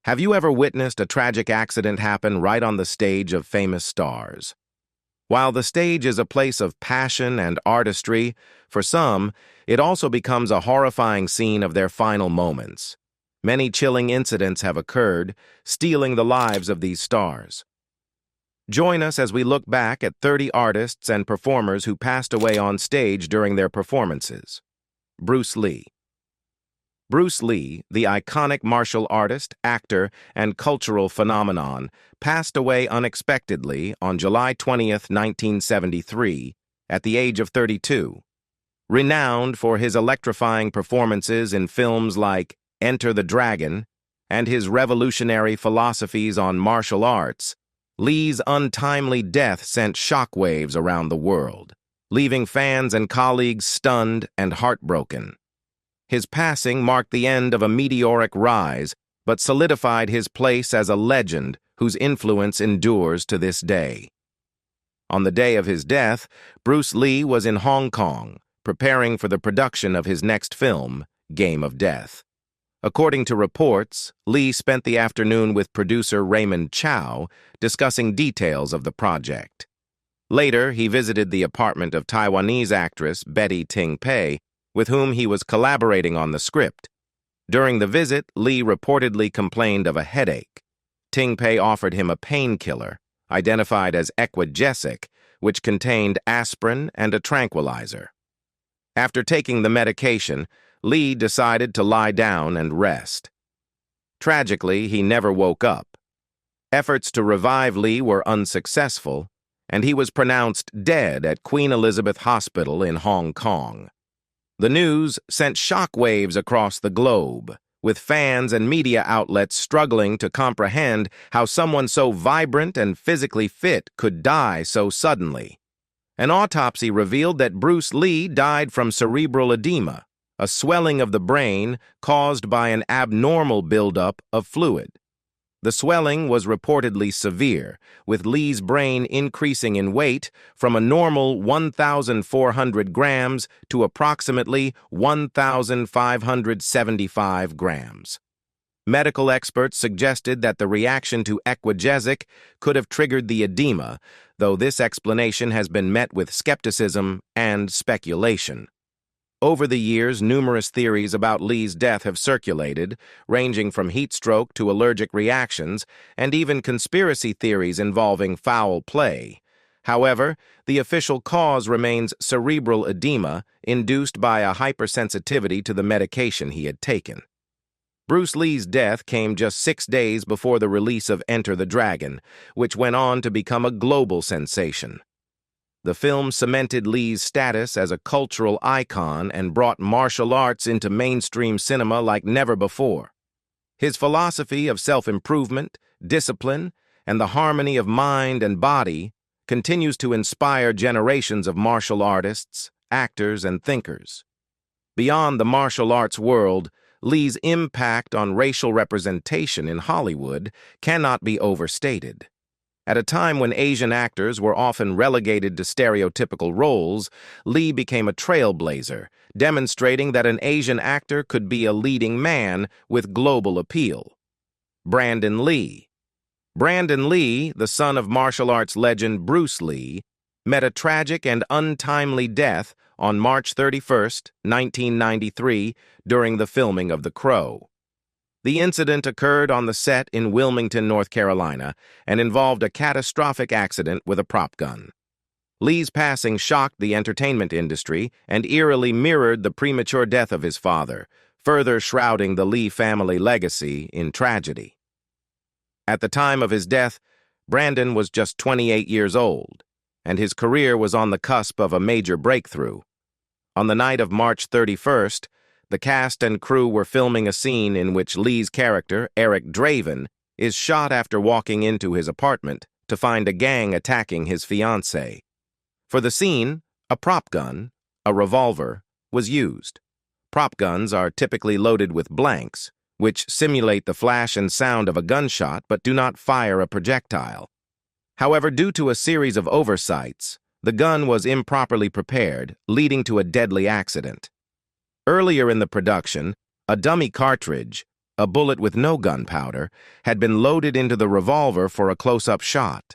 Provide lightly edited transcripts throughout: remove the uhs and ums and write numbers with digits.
Have you ever witnessed a tragic accident happen right on the stage of famous stars? While the stage is a place of passion and artistry, for some, it also becomes a horrifying scene of their final moments. Many chilling incidents have occurred, stealing the lives of these stars. Join us as we look back at 30 artists and performers who passed away on stage during their performances. Bruce Lee. Bruce Lee, the iconic martial artist, actor, and cultural phenomenon, passed away unexpectedly on July 20th, 1973, at the age of 32. Renowned for his electrifying performances in films like Enter the Dragon and his revolutionary philosophies on martial arts, Lee's untimely death sent shockwaves around the world, leaving fans and colleagues stunned and heartbroken. His passing marked the end of a meteoric rise, but solidified his place as a legend whose influence endures to this day. On the day of his death, Bruce Lee was in Hong Kong, preparing for the production of his next film, Game of Death. According to reports, Lee spent the afternoon with producer Raymond Chow discussing details of the project. Later, he visited the apartment of Taiwanese actress Betty Ting-pei, with whom he was collaborating on the script. During the visit, Lee reportedly complained of a headache. Ting-pei offered him a painkiller, identified as Equagesic, which contained aspirin and a tranquilizer. After taking the medication, Lee decided to lie down and rest. Tragically, he never woke up. Efforts to revive Lee were unsuccessful, and he was pronounced dead at Queen Elizabeth Hospital in Hong Kong. The news sent shockwaves across the globe, with fans and media outlets struggling to comprehend how someone so vibrant and physically fit could die so suddenly. An autopsy revealed that Bruce Lee died from cerebral edema, a swelling of the brain caused by an abnormal buildup of fluid. The swelling was reportedly severe, with Lee's brain increasing in weight from a normal 1,400 grams to approximately 1,575 grams. Medical experts suggested that the reaction to Equagesic could have triggered the edema, though this explanation has been met with skepticism and speculation. Over the years, numerous theories about Lee's death have circulated, ranging from heat stroke to allergic reactions, and even conspiracy theories involving foul play. However, the official cause remains cerebral edema induced by a hypersensitivity to the medication he had taken. Bruce Lee's death came just 6 days before the release of Enter the Dragon, which went on to become a global sensation. The film cemented Lee's status as a cultural icon and brought martial arts into mainstream cinema like never before. His philosophy of self-improvement, discipline, and the harmony of mind and body continues to inspire generations of martial artists, actors, and thinkers. Beyond the martial arts world, Lee's impact on racial representation in Hollywood cannot be overstated. At a time when Asian actors were often relegated to stereotypical roles, Lee became a trailblazer, demonstrating that an Asian actor could be a leading man with global appeal. Brandon Lee. Brandon Lee, the son of martial arts legend Bruce Lee, met a tragic and untimely death on March 31, 1993, during the filming of The Crow. The incident occurred on the set in Wilmington, North Carolina, and involved a catastrophic accident with a prop gun. Lee's passing shocked the entertainment industry and eerily mirrored the premature death of his father, further shrouding the Lee family legacy in tragedy. At the time of his death, Brandon was just 28 years old, and his career was on the cusp of a major breakthrough. On the night of March 31st, the cast and crew were filming a scene in which Lee's character, Eric Draven, is shot after walking into his apartment to find a gang attacking his fiancée. For the scene, a prop gun, a revolver, was used. Prop guns are typically loaded with blanks, which simulate the flash and sound of a gunshot but do not fire a projectile. However, due to a series of oversights, the gun was improperly prepared, leading to a deadly accident. Earlier in the production, a dummy cartridge, A bullet with no gunpowder had been loaded into the revolver for a close-up shot.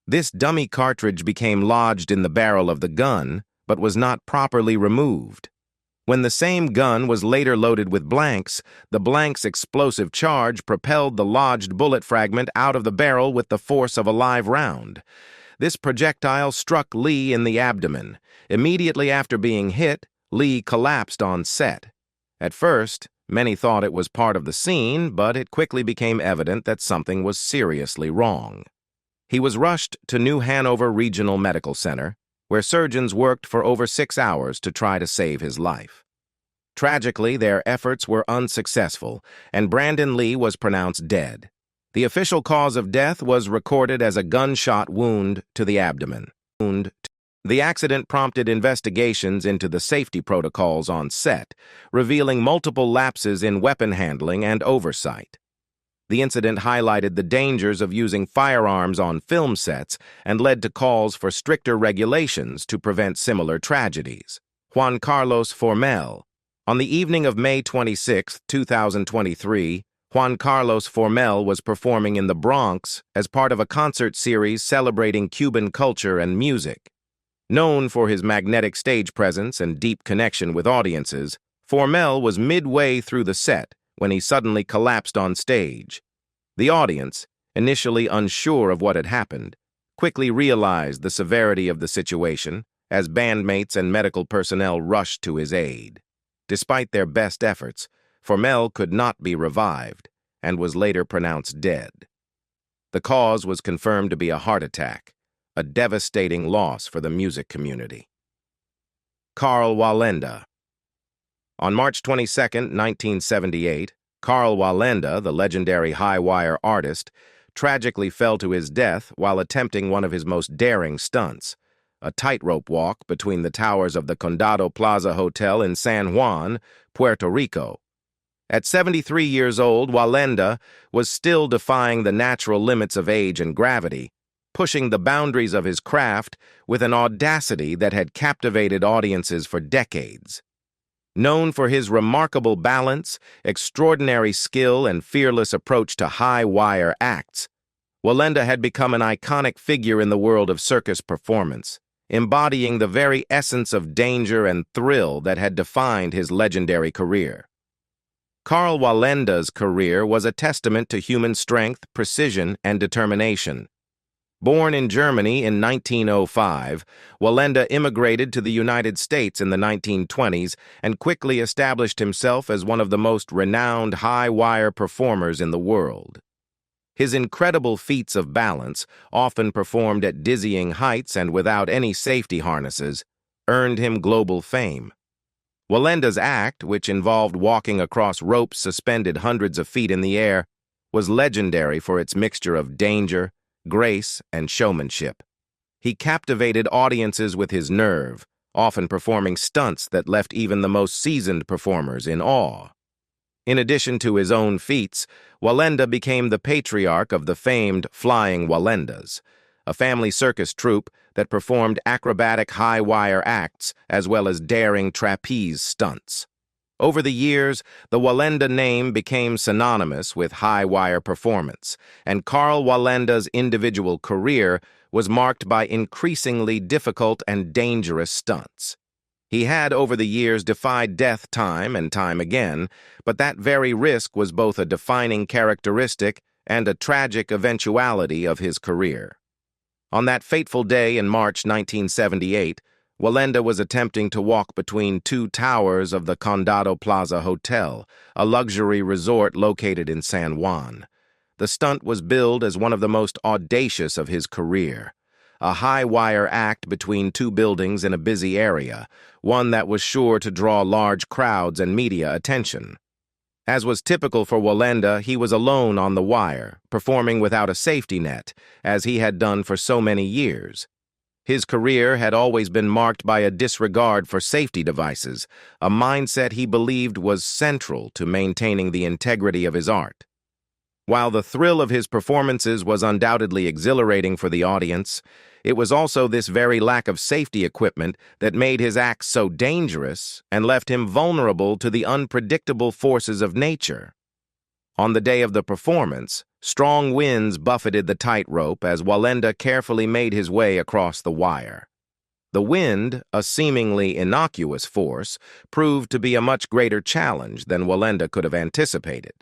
This dummy cartridge became lodged in the barrel of the gun, but was not properly removed. When the same gun was later loaded with blanks, the blanks' explosive charge propelled the lodged bullet fragment out of the barrel with the force of a live round. This projectile struck Lee in the abdomen. Immediately after being hit, Lee collapsed on set. At first, many thought it was part of the scene, but it quickly became evident that something was seriously wrong. He was rushed to New Hanover Regional Medical Center, where surgeons worked for over 6 hours to try to save his life. Tragically, their efforts were unsuccessful, and Brandon Lee was pronounced dead. The official cause of death was recorded as a gunshot wound to the abdomen. The accident prompted investigations into the safety protocols on set, revealing multiple lapses in weapon handling and oversight. The incident highlighted the dangers of using firearms on film sets and led to calls for stricter regulations to prevent similar tragedies. Juan Carlos Formel. On the evening of May 26, 2023, Juan Carlos Formel was performing in the Bronx as part of a concert series celebrating Cuban culture and music. Known for his magnetic stage presence and deep connection with audiences, Formel was midway through the set when he suddenly collapsed on stage. The audience, initially unsure of what had happened, quickly realized the severity of the situation as bandmates and medical personnel rushed to his aid. Despite their best efforts, Formel could not be revived and was later pronounced dead. The cause was confirmed to be a heart attack, a devastating loss for the music community. Karl Wallenda. On March 22, 1978, Karl Wallenda, the legendary high-wire artist, tragically fell to his death while attempting one of his most daring stunts, a tightrope walk between the towers of the Condado Plaza Hotel in San Juan, Puerto Rico. At 73 years old, Wallenda was still defying the natural limits of age and gravity, pushing the boundaries of his craft with an audacity that had captivated audiences for decades. Known for his remarkable balance, extraordinary skill, and fearless approach to high-wire acts, Wallenda had become an iconic figure in the world of circus performance, embodying the very essence of danger and thrill that had defined his legendary career. Karl Wallenda's career was a testament to human strength, precision, and determination. Born in Germany in 1905, Wallenda immigrated to the United States in the 1920s and quickly established himself as one of the most renowned high-wire performers in the world. His incredible feats of balance, often performed at dizzying heights and without any safety harnesses, earned him global fame. Wallenda's act, which involved walking across ropes suspended hundreds of feet in the air, was legendary for its mixture of danger, grace, and showmanship. He captivated audiences with his nerve, often performing stunts that left even the most seasoned performers in awe. In addition to his own feats, Wallenda became the patriarch of the famed Flying Wallendas, a family circus troupe that performed acrobatic high-wire acts as well as daring trapeze stunts. Over the years, the Wallenda name became synonymous with high-wire performance, and Karl Wallenda's individual career was marked by increasingly difficult and dangerous stunts. He had, over the years, defied death time and time again, but that very risk was both a defining characteristic and a tragic eventuality of his career. On that fateful day in March 1978, Wallenda was attempting to walk between two towers of the Condado Plaza Hotel, a luxury resort located in San Juan. The stunt was billed as one of the most audacious of his career, a high-wire act between two buildings in a busy area, one that was sure to draw large crowds and media attention. As was typical for Wallenda, he was alone on the wire, performing without a safety net, as he had done for so many years. His career had always been marked by a disregard for safety devices, a mindset he believed was central to maintaining the integrity of his art. While the thrill of his performances was undoubtedly exhilarating for the audience, it was also this very lack of safety equipment that made his acts so dangerous and left him vulnerable to the unpredictable forces of nature. On the day of the performance, strong winds buffeted the tightrope as Wenda carefully made his way across the wire. The wind, a seemingly innocuous force, proved to be a much greater challenge than Wenda could have anticipated.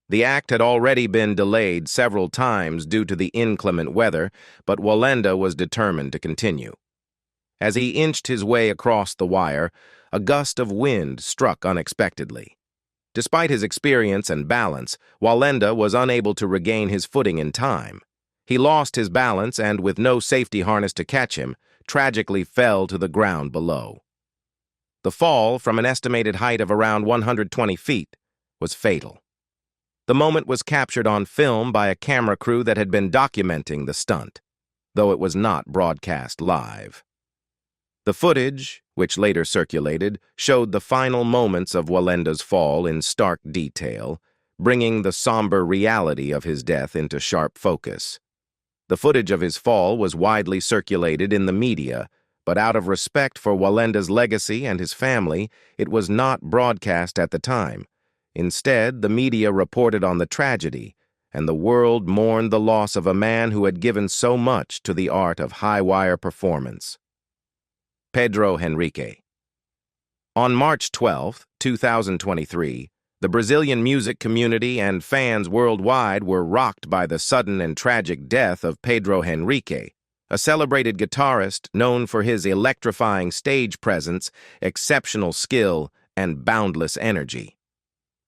The act had already been delayed several times due to the inclement weather, but Wenda was determined to continue. As he inched his way across the wire, a gust of wind struck unexpectedly. Despite his experience and balance, Wenda was unable to regain his footing in time. He lost his balance and, with no safety harness to catch him, tragically fell to the ground below. The fall, from an estimated height of around 120 feet, was fatal. The moment was captured on film by a camera crew that had been documenting the stunt, though it was not broadcast live. The footage, which later circulated, showed the final moments of Wenda's fall in stark detail, bringing the somber reality of his death into sharp focus. The footage of his fall was widely circulated in the media, but out of respect for Wenda's legacy and his family, it was not broadcast at the time. Instead, the media reported on the tragedy, and the world mourned the loss of a man who had given so much to the art of high-wire performance. Pedro Henrique. On March 12, 2023, the Brazilian music community and fans worldwide were rocked by the sudden and tragic death of Pedro Henrique, a celebrated guitarist known for his electrifying stage presence, exceptional skill, and boundless energy.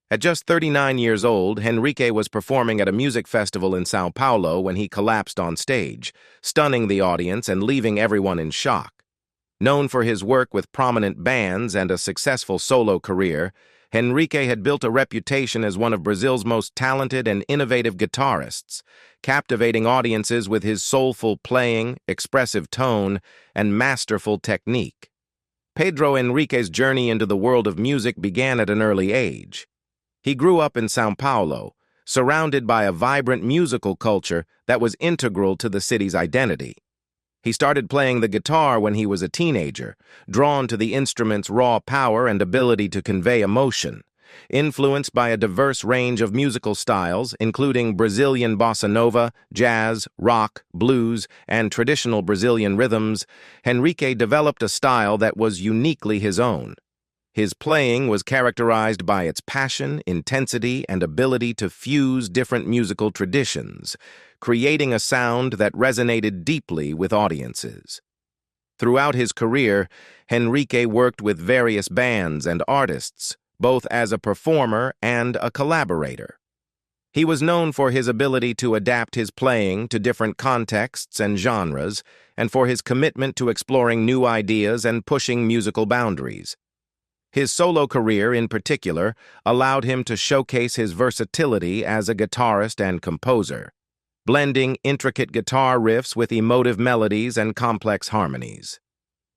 At just 39 years old, Henrique was performing at a music festival in São Paulo when he collapsed on stage, stunning the audience and leaving everyone in shock. Known for his work with prominent bands and a successful solo career, Henrique had built a reputation as one of Brazil's most talented and innovative guitarists, captivating audiences with his soulful playing, expressive tone, and masterful technique. Pedro Henrique's journey into the world of music began at an early age. He grew up in São Paulo, surrounded by a vibrant musical culture that was integral to the city's identity. He started playing the guitar when he was a teenager, drawn to the instrument's raw power and ability to convey emotion. Influenced by a diverse range of musical styles, including Brazilian bossa nova, jazz, rock, blues, and traditional Brazilian rhythms, Henrique developed a style that was uniquely his own. His playing was characterized by its passion, intensity, and ability to fuse different musical traditions, creating a sound that resonated deeply with audiences. Throughout his career, Henrique worked with various bands and artists, both as a performer and a collaborator. He was known for his ability to adapt his playing to different contexts and genres, and for his commitment to exploring new ideas and pushing musical boundaries. His solo career, in particular, allowed him to showcase his versatility as a guitarist and composer, blending intricate guitar riffs with emotive melodies and complex harmonies.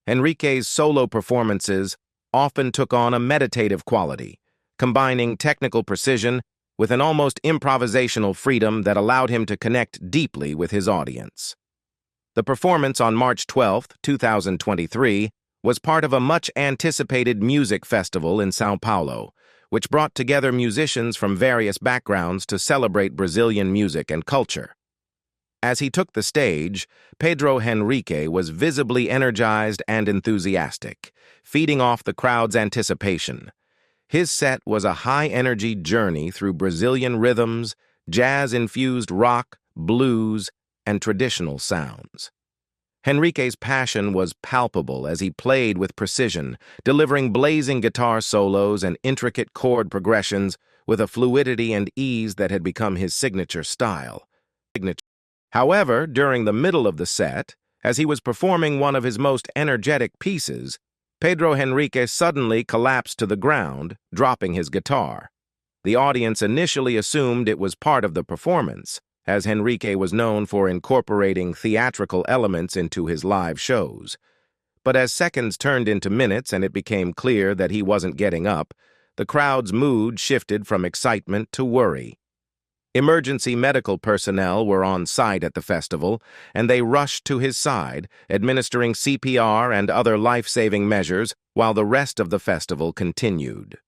Henrique's solo performances often took on a meditative quality, combining technical precision with an almost improvisational freedom that allowed him to connect deeply with his audience. The performance on March 12, 2023, was part of a much-anticipated music festival in São Paulo, which brought together musicians from various backgrounds to celebrate Brazilian music and culture. As he took the stage, Pedro Henrique was visibly energized and enthusiastic, feeding off the crowd's anticipation. His set was a high-energy journey through Brazilian rhythms, jazz-infused rock, blues, and traditional sounds. Henrique's passion was palpable as he played with precision, delivering blazing guitar solos and intricate chord progressions with a fluidity and ease that had become his signature style. However, during the middle of the set, as he was performing one of his most energetic pieces, Pedro Henrique suddenly collapsed to the ground, dropping his guitar. The audience initially assumed it was part of the performance, as Henrique was known for incorporating theatrical elements into his live shows. But as seconds turned into minutes and it became clear that he wasn't getting up, the crowd's mood shifted from excitement to worry. Emergency medical personnel were on site at the festival, and they rushed to his side, administering CPR and other life-saving measures while the rest of the festival continued.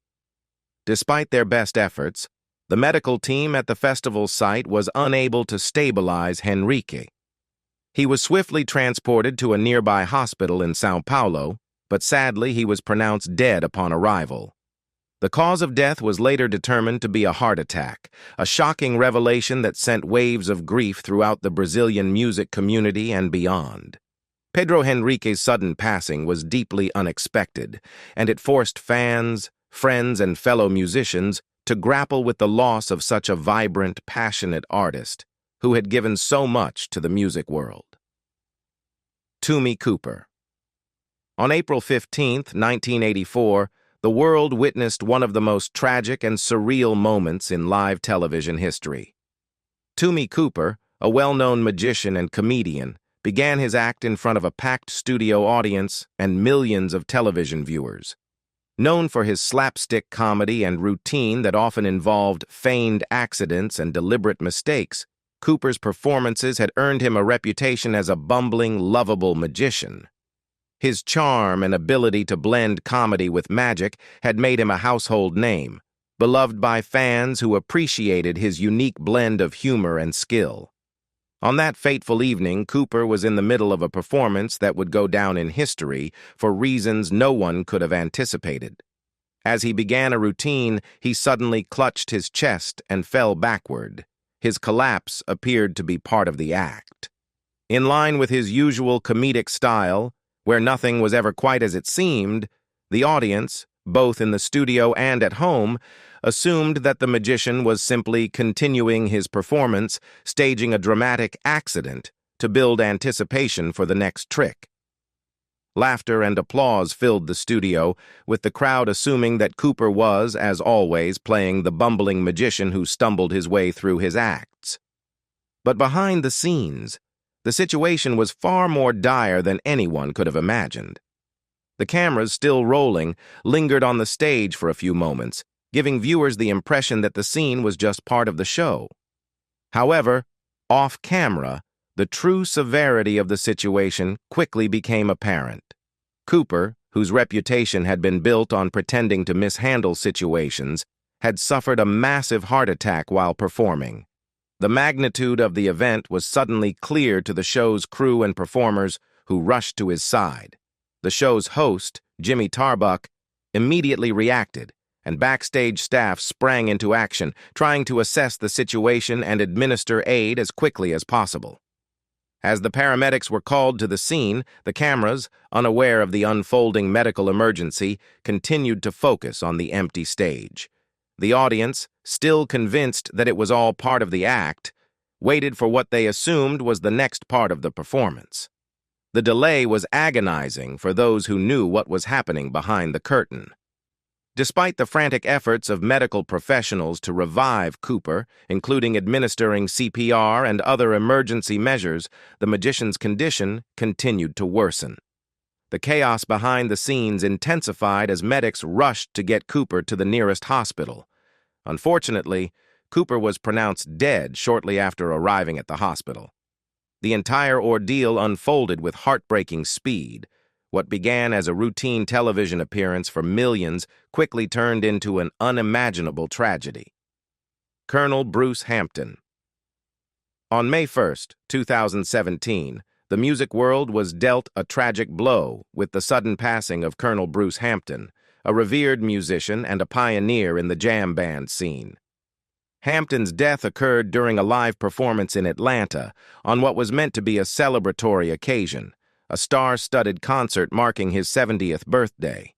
Despite their best efforts, The medical team at the festival site was unable to stabilize Henrique. He was swiftly transported to a nearby hospital in São Paulo, but sadly he was pronounced dead upon arrival. The cause of death was later determined to be a heart attack, a shocking revelation that sent waves of grief throughout the Brazilian music community and beyond. Pedro Henrique's sudden passing was deeply unexpected, and it forced fans, friends, and fellow musicians to grapple with the loss of such a vibrant, passionate artist who had given so much to the music world. Tumi Cooper. On April 15, 1984, the world witnessed one of the most tragic and surreal moments in live television history. Tumi Cooper, a well-known magician and comedian, began his act in front of a packed studio audience and millions of television viewers. Known for his slapstick comedy and routine that often involved feigned accidents and deliberate mistakes, Cooper's performances had earned him a reputation as a bumbling, lovable magician. His charm and ability to blend comedy with magic had made him a household name, beloved by fans who appreciated his unique blend of humor and skill. On that fateful evening, Cooper was in the middle of a performance that would go down in history for reasons no one could have anticipated. As he began a routine, he suddenly clutched his chest and fell backward. His collapse appeared to be part of the act. In line with his usual comedic style, where nothing was ever quite as it seemed, the audience, both in the studio and at home, assumed that the magician was simply continuing his performance, staging a dramatic accident to build anticipation for the next trick. Laughter and applause filled the studio, with the crowd assuming that Cooper was, as always, playing the bumbling magician who stumbled his way through his acts. But behind the scenes, the situation was far more dire than anyone could have imagined. The cameras, still rolling, lingered on the stage for a few moments, giving viewers the impression that the scene was just part of the show. However, off-camera, the true severity of the situation quickly became apparent. Cooper, whose reputation had been built on pretending to mishandle situations, had suffered a massive heart attack while performing. The magnitude of the event was suddenly clear to the show's crew and performers, who rushed to his side. The show's host, Jimmy Tarbuck, immediately reacted, and backstage staff sprang into action, trying to assess the situation and administer aid as quickly as possible. As the paramedics were called to the scene, the cameras, unaware of the unfolding medical emergency, continued to focus on the empty stage. The audience, still convinced that it was all part of the act, waited for what they assumed was the next part of the performance. The delay was agonizing for those who knew what was happening behind the curtain. Despite the frantic efforts of medical professionals to revive Cooper, including administering CPR and other emergency measures, the magician's condition continued to worsen. The chaos behind the scenes intensified as medics rushed to get Cooper to the nearest hospital. Unfortunately, Cooper was pronounced dead shortly after arriving at the hospital. The entire ordeal unfolded with heartbreaking speed. What began as a routine television appearance for millions quickly turned into an unimaginable tragedy. Colonel Bruce Hampton. On May 1, 2017, the music world was dealt a tragic blow with the sudden passing of Colonel Bruce Hampton, a revered musician and a pioneer in the jam band scene. Hampton's death occurred during a live performance in Atlanta on what was meant to be a celebratory occasion, a star-studded concert marking his 70th birthday.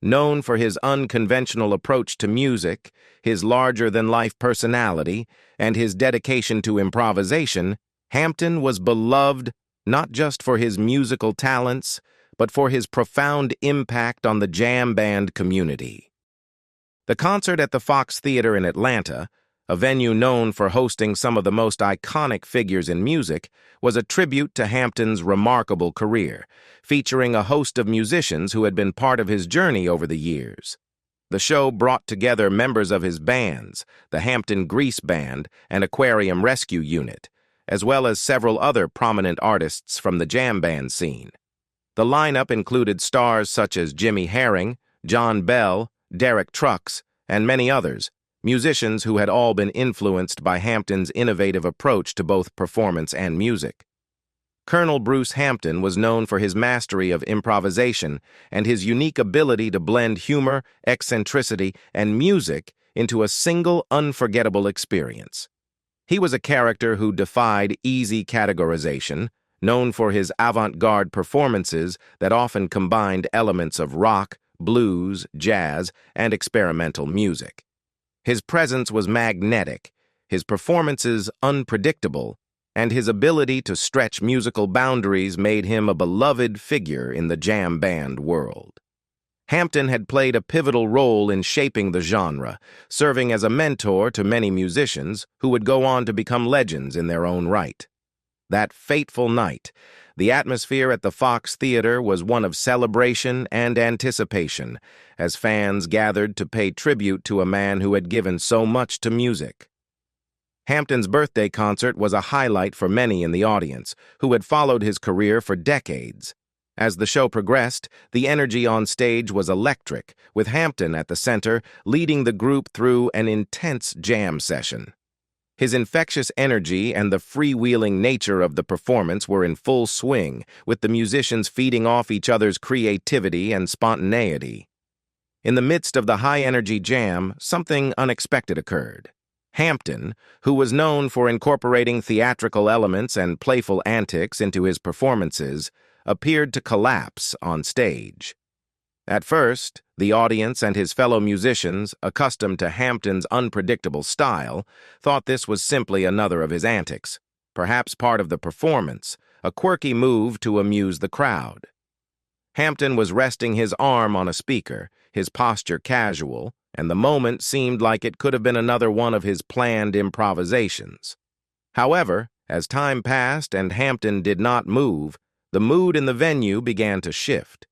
Known for his unconventional approach to music, his larger-than-life personality, and his dedication to improvisation, Hampton was beloved not just for his musical talents, but for his profound impact on the jam band community. The concert at the Fox Theater in Atlanta, a venue known for hosting some of the most iconic figures in music, was a tribute to Hampton's remarkable career, featuring a host of musicians who had been part of his journey over the years. The show brought together members of his bands, the Hampton Grease Band and Aquarium Rescue Unit, as well as several other prominent artists from the jam band scene. The lineup included stars such as Jimmy Herring, John Bell, Derek Trucks, and many others, musicians who had all been influenced by Hampton's innovative approach to both performance and music. Colonel Bruce Hampton was known for his mastery of improvisation and his unique ability to blend humor, eccentricity, and music into a single unforgettable experience. He was a character who defied easy categorization, known for his avant-garde performances that often combined elements of rock, blues, jazz, and experimental music. His presence was magnetic, his performances unpredictable, and his ability to stretch musical boundaries made him a beloved figure in the jam band world. Hampton had played a pivotal role in shaping the genre, serving as a mentor to many musicians who would go on to become legends in their own right. That fateful night, the atmosphere at the Fox Theater was one of celebration and anticipation as fans gathered to pay tribute to a man who had given so much to music. Hampton's birthday concert was a highlight for many in the audience, who had followed his career for decades. As the show progressed, the energy on stage was electric, with Hampton at the center, leading the group through an intense jam session. His infectious energy and the freewheeling nature of the performance were in full swing, with the musicians feeding off each other's creativity and spontaneity. In the midst of the high-energy jam, something unexpected occurred. Hampton, who was known for incorporating theatrical elements and playful antics into his performances, appeared to collapse on stage. At first, the audience and his fellow musicians, accustomed to Hampton's unpredictable style, thought this was simply another of his antics, perhaps part of the performance, a quirky move to amuse the crowd. Hampton was resting his arm on a speaker, his posture casual, and the moment seemed like it could have been another one of his planned improvisations. However, as time passed and Hampton did not move, the mood in the venue began to shift.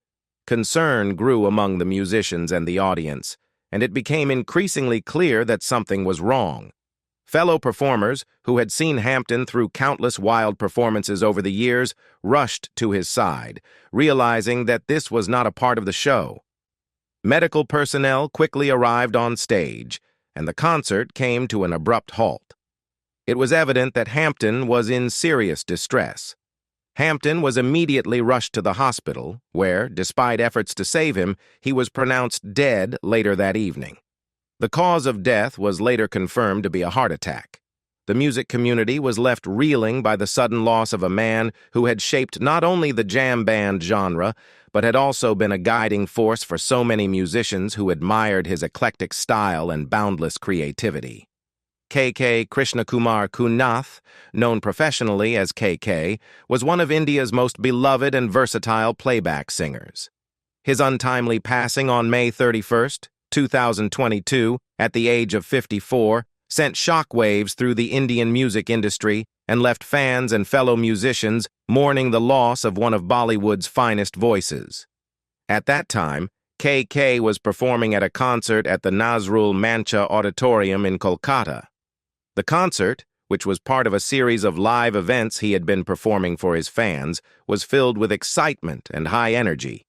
Concern grew among the musicians and the audience, and it became increasingly clear that something was wrong. Fellow performers, who had seen Hampton through countless wild performances over the years, rushed to his side, realizing that this was not a part of the show. Medical personnel quickly arrived on stage, and the concert came to an abrupt halt. It was evident that Hampton was in serious distress. Hampton was immediately rushed to the hospital, where, despite efforts to save him, he was pronounced dead later that evening. The cause of death was later confirmed to be a heart attack. The music community was left reeling by the sudden loss of a man who had shaped not only the jam band genre, but had also been a guiding force for so many musicians who admired his eclectic style and boundless creativity. K.K. Krishnakumar Kunnath, known professionally as K.K., was one of India's most beloved and versatile playback singers. His untimely passing on May 31, 2022, at the age of 54, sent shockwaves through the Indian music industry and left fans and fellow musicians mourning the loss of one of Bollywood's finest voices. At that time, K.K. was performing at a concert at the Nazrul Mancha Auditorium in Kolkata. The concert, which was part of a series of live events he had been performing for his fans, was filled with excitement and high energy.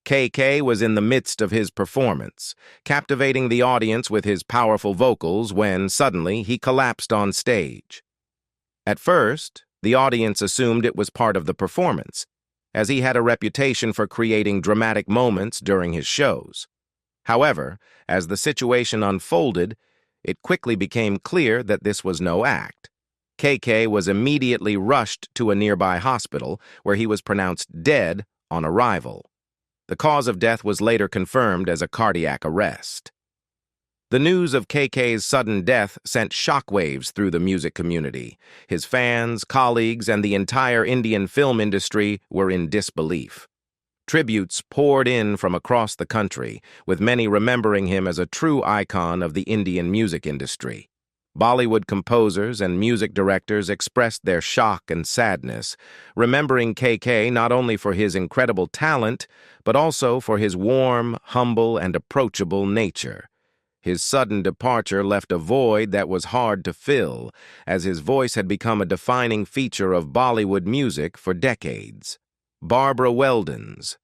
K.K. was in the midst of his performance, captivating the audience with his powerful vocals when, suddenly, he collapsed on stage. At first, the audience assumed it was part of the performance, as he had a reputation for creating dramatic moments during his shows. However, as the situation unfolded, it quickly became clear that this was no act. K.K. was immediately rushed to a nearby hospital, where he was pronounced dead on arrival. The cause of death was later confirmed as a cardiac arrest. The news of K.K.'s sudden death sent shockwaves through the music community. His fans, colleagues, and the entire Indian film industry were in disbelief. Tributes poured in from across the country, with many remembering him as a true icon of the Indian music industry. Bollywood composers and music directors expressed their shock and sadness, remembering K.K. not only for his incredible talent, but also for his warm, humble, and approachable nature. His sudden departure left a void that was hard to fill, as his voice had become a defining feature of Bollywood music for decades. Barbara Weldens,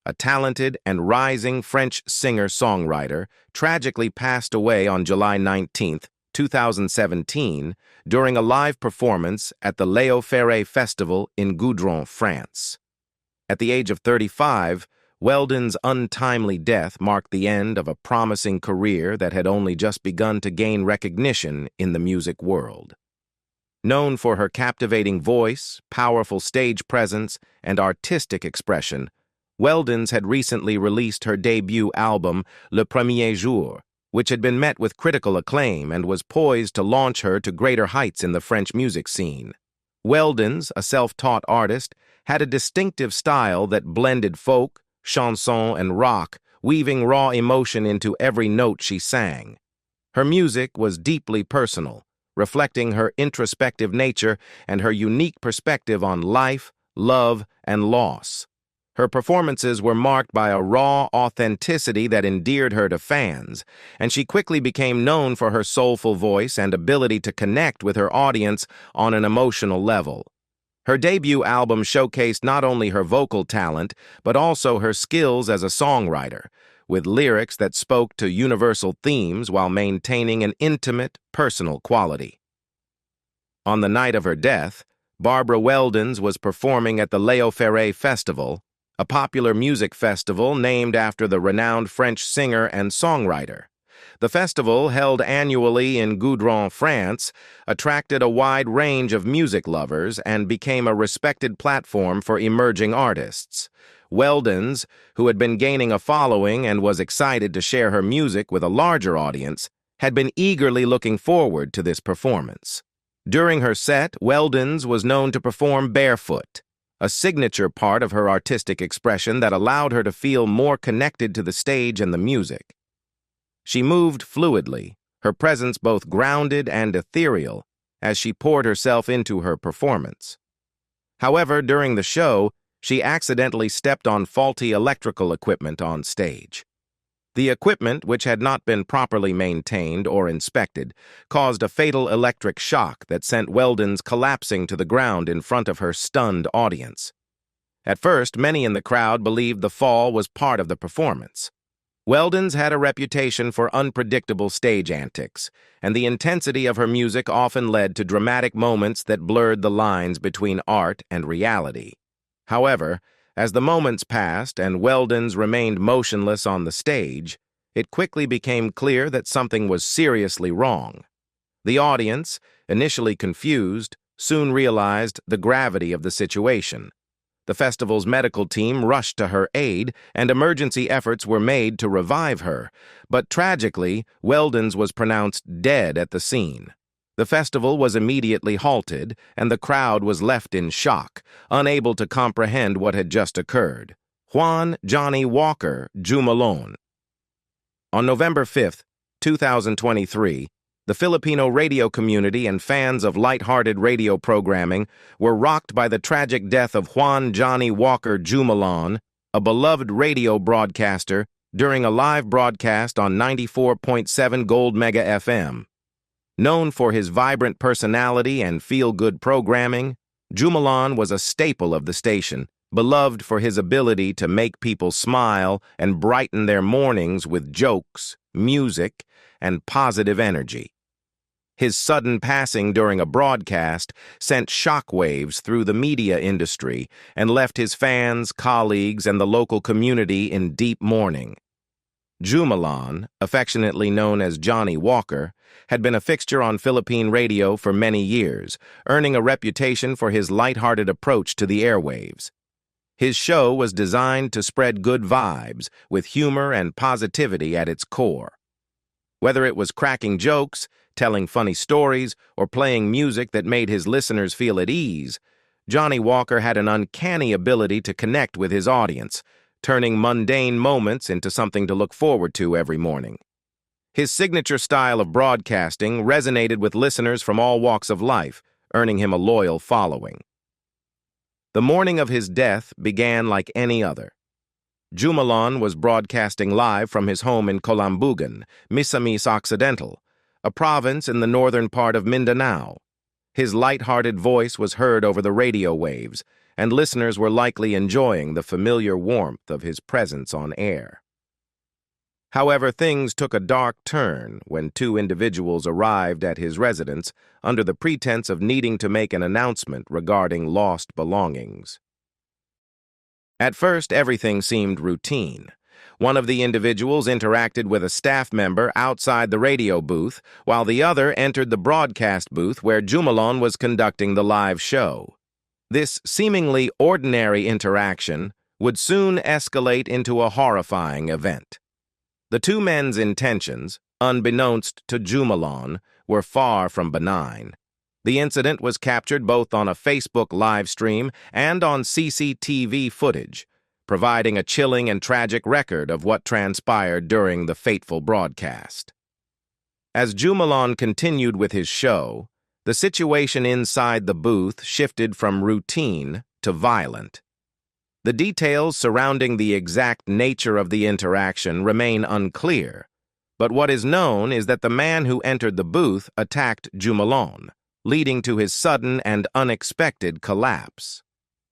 a talented and rising French singer-songwriter, tragically passed away on July 19, 2017, during a live performance at the Léo Ferré Festival in Goudron, France. At the age of 35, Weldens' untimely death marked the end of a promising career that had only just begun to gain recognition in the music world. Known for her captivating voice, powerful stage presence, and artistic expression, Weldens had recently released her debut album, Le Premier Jour, which had been met with critical acclaim and was poised to launch her to greater heights in the French music scene. Weldens, a self-taught artist, had a distinctive style that blended folk, chanson, and rock, weaving raw emotion into every note she sang. Her music was deeply personal, reflecting her introspective nature and her unique perspective on life, love, and loss. Her performances were marked by a raw authenticity that endeared her to fans, and she quickly became known for her soulful voice and ability to connect with her audience on an emotional level. Her debut album showcased not only her vocal talent, but also her skills as a songwriter, with lyrics that spoke to universal themes while maintaining an intimate, personal quality. On the night of her death, Barbara Weldens was performing at the Léo Ferré Festival, a popular music festival named after the renowned French singer and songwriter. The festival, held annually in Goudron, France, attracted a wide range of music lovers and became a respected platform for emerging artists. Weldens, who had been gaining a following and was excited to share her music with a larger audience, had been eagerly looking forward to this performance. During her set, Weldens was known to perform barefoot, a signature part of her artistic expression that allowed her to feel more connected to the stage and the music. She moved fluidly, her presence both grounded and ethereal, as she poured herself into her performance. However, during the show, she accidentally stepped on faulty electrical equipment on stage. The equipment, which had not been properly maintained or inspected, caused a fatal electric shock that sent Weldens collapsing to the ground in front of her stunned audience. At first, many in the crowd believed the fall was part of the performance. Weldens had a reputation for unpredictable stage antics, and the intensity of her music often led to dramatic moments that blurred the lines between art and reality. However, as the moments passed and Weldens remained motionless on the stage, it quickly became clear that something was seriously wrong. The audience, initially confused, soon realized the gravity of the situation. The festival's medical team rushed to her aid, and emergency efforts were made to revive her, but tragically, Weldens was pronounced dead at the scene. The festival was immediately halted, and the crowd was left in shock, unable to comprehend what had just occurred. Juan Johnny Walker Jumalon. On November 5, 2023, the Filipino radio community and fans of light-hearted radio programming were rocked by the tragic death of Juan Johnny Walker Jumalon, a beloved radio broadcaster, during a live broadcast on 94.7 Gold Mega FM. Known for his vibrant personality and feel-good programming, Jumalon was a staple of the station, beloved for his ability to make people smile and brighten their mornings with jokes, music, and positive energy. His sudden passing during a broadcast sent shockwaves through the media industry and left his fans, colleagues, and the local community in deep mourning. Jumalon, affectionately known as Johnny Walker, had been a fixture on Philippine radio for many years, earning a reputation for his lighthearted approach to the airwaves. His show was designed to spread good vibes, with humor and positivity at its core. Whether it was cracking jokes, telling funny stories, or playing music that made his listeners feel at ease, Johnny Walker had an uncanny ability to connect with his audience, turning mundane moments into something to look forward to every morning. His signature style of broadcasting resonated with listeners from all walks of life, earning him a loyal following. The morning of his death began like any other. Jumalon was broadcasting live from his home in Colambugan, Misamis Occidental, a province in the northern part of Mindanao. His light-hearted voice was heard over the radio waves, and listeners were likely enjoying the familiar warmth of his presence on air. However, things took a dark turn when two individuals arrived at his residence under the pretense of needing to make an announcement regarding lost belongings. At first, everything seemed routine. One of the individuals interacted with a staff member outside the radio booth, while the other entered the broadcast booth where Jumalon was conducting the live show. This seemingly ordinary interaction would soon escalate into a horrifying event. The two men's intentions, unbeknownst to Jumalon, were far from benign. The incident was captured both on a Facebook live stream and on CCTV footage, providing a chilling and tragic record of what transpired during the fateful broadcast. As Jumalon continued with his show, the situation inside the booth shifted from routine to violent. The details surrounding the exact nature of the interaction remain unclear, but what is known is that the man who entered the booth attacked Jumalon, leading to his sudden and unexpected collapse.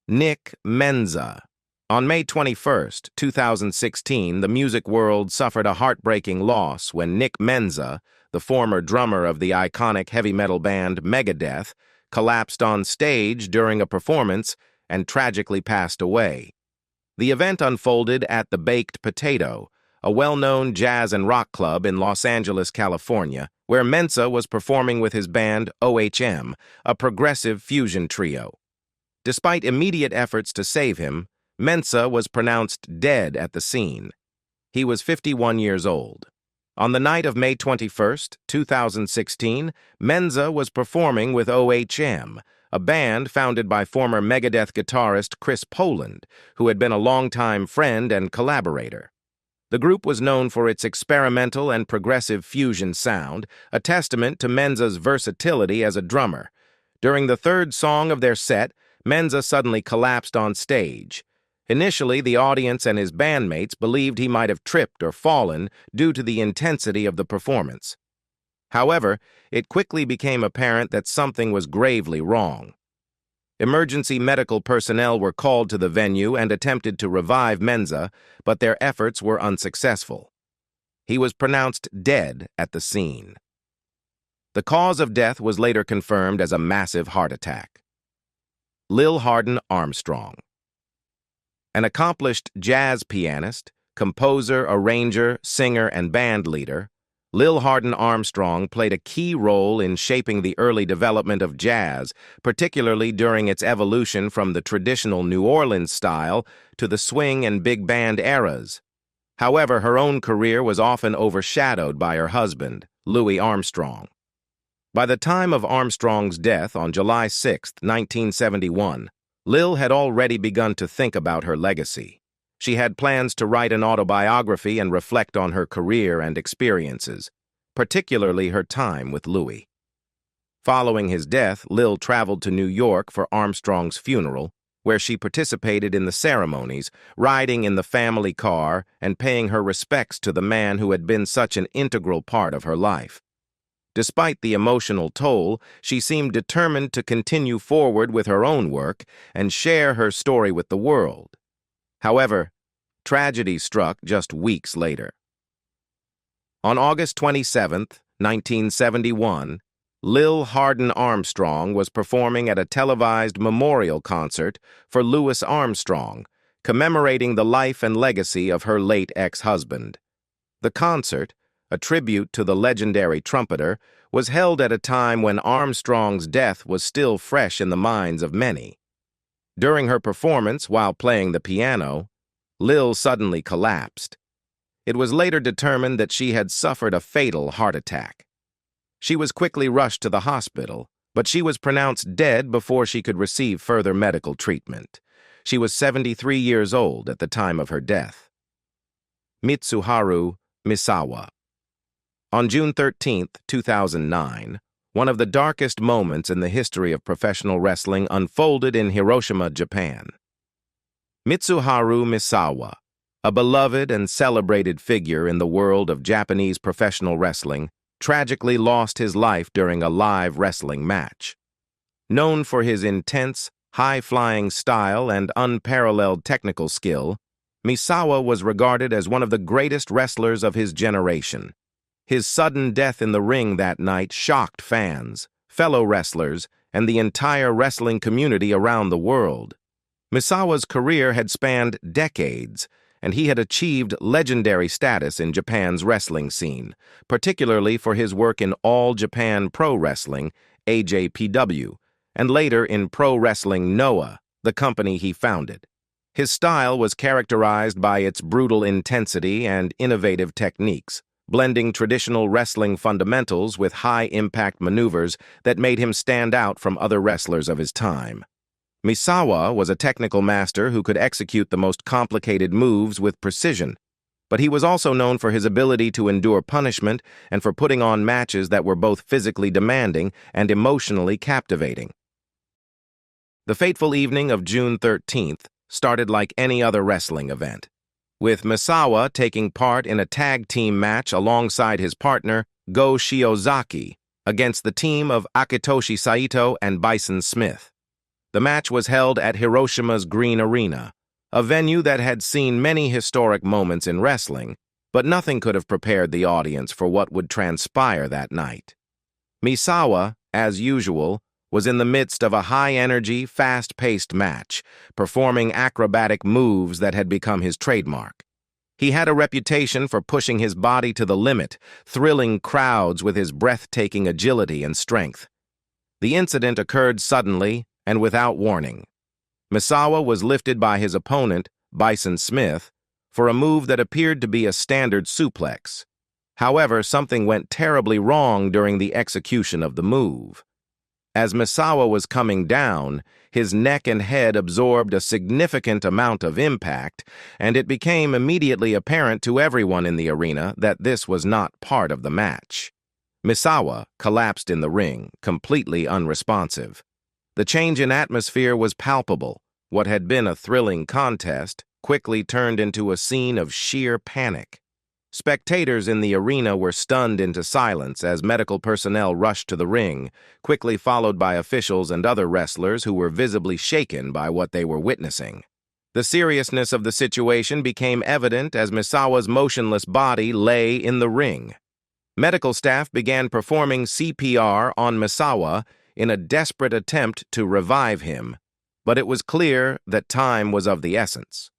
Nick Menza. On May 21, 2016, the music world suffered a heartbreaking loss when Nick Menza, the former drummer of the iconic heavy metal band Megadeth, collapsed on stage during a performance and tragically passed away. The event unfolded at the Baked Potato, a well-known jazz and rock club in Los Angeles, California, where Menza was performing with his band OHM, a progressive fusion trio. Despite immediate efforts to save him, Menza was pronounced dead at the scene. He was 51 years old. On the night of May 21, 2016, Menza was performing with OHM, a band founded by former Megadeth guitarist Chris Poland, who had been a longtime friend and collaborator. The group was known for its experimental and progressive fusion sound, a testament to Menza's versatility as a drummer. During the third song of their set, Menza suddenly collapsed on stage. Initially, the audience and his bandmates believed he might have tripped or fallen due to the intensity of the performance. However, it quickly became apparent that something was gravely wrong. Emergency medical personnel were called to the venue and attempted to revive Menza, but their efforts were unsuccessful. He was pronounced dead at the scene. The cause of death was later confirmed as a massive heart attack. Lil Harden Armstrong. An accomplished jazz pianist, composer, arranger, singer, and band leader, Lil Harden Armstrong played a key role in shaping the early development of jazz, particularly during its evolution from the traditional New Orleans style to the swing and big band eras. However, her own career was often overshadowed by her husband, Louis Armstrong. By the time of Armstrong's death on July 6, 1971, Lil had already begun to think about her legacy. She had plans to write an autobiography and reflect on her career and experiences, particularly her time with Louis. Following his death, Lil traveled to New York for Armstrong's funeral, where she participated in the ceremonies, riding in the family car and paying her respects to the man who had been such an integral part of her life. Despite the emotional toll, she seemed determined to continue forward with her own work and share her story with the world. However, tragedy struck just weeks later. On August 27, 1971, Lil Harden Armstrong was performing at a televised memorial concert for Louis Armstrong, commemorating the life and legacy of her late ex-husband. The concert, a tribute to the legendary trumpeter, was held at a time when Armstrong's death was still fresh in the minds of many. During her performance, while playing the piano, Lil suddenly collapsed. It was later determined that she had suffered a fatal heart attack. She was quickly rushed to the hospital, but she was pronounced dead before she could receive further medical treatment. She was 73 years old at the time of her death. Mitsuharu Misawa. On June 13, 2009, one of the darkest moments in the history of professional wrestling unfolded in Hiroshima, Japan. Mitsuharu Misawa, a beloved and celebrated figure in the world of Japanese professional wrestling, tragically lost his life during a live wrestling match. Known for his intense, high-flying style and unparalleled technical skill, Misawa was regarded as one of the greatest wrestlers of his generation. His sudden death in the ring that night shocked fans, fellow wrestlers, and the entire wrestling community around the world. Misawa's career had spanned decades, and he had achieved legendary status in Japan's wrestling scene, particularly for his work in All Japan Pro Wrestling, AJPW, and later in Pro Wrestling Noah, the company he founded. His style was characterized by its brutal intensity and innovative techniques, blending traditional wrestling fundamentals with high-impact maneuvers that made him stand out from other wrestlers of his time. Misawa was a technical master who could execute the most complicated moves with precision, but he was also known for his ability to endure punishment and for putting on matches that were both physically demanding and emotionally captivating. The fateful evening of June 13th started like any other wrestling event, with Misawa taking part in a tag team match alongside his partner, Go Shiozaki, against the team of Akitoshi Saito and Bison Smith. The match was held at Hiroshima's Green Arena, a venue that had seen many historic moments in wrestling, but nothing could have prepared the audience for what would transpire that night. Misawa, as usual, was in the midst of a high-energy, fast-paced match, performing acrobatic moves that had become his trademark. He had a reputation for pushing his body to the limit, thrilling crowds with his breathtaking agility and strength. The incident occurred suddenly and without warning. Misawa was lifted by his opponent, Bison Smith, for a move that appeared to be a standard suplex. However, something went terribly wrong during the execution of the move. As Misawa was coming down, his neck and head absorbed a significant amount of impact, and it became immediately apparent to everyone in the arena that this was not part of the match. Misawa collapsed in the ring, completely unresponsive. The change in atmosphere was palpable. What had been a thrilling contest quickly turned into a scene of sheer panic. Spectators in the arena were stunned into silence as medical personnel rushed to the ring, quickly followed by officials and other wrestlers who were visibly shaken by what they were witnessing. The seriousness of the situation became evident as Misawa's motionless body lay in the ring. Medical staff began performing CPR on Misawa in a desperate attempt to revive him, but it was clear that time was of the essence.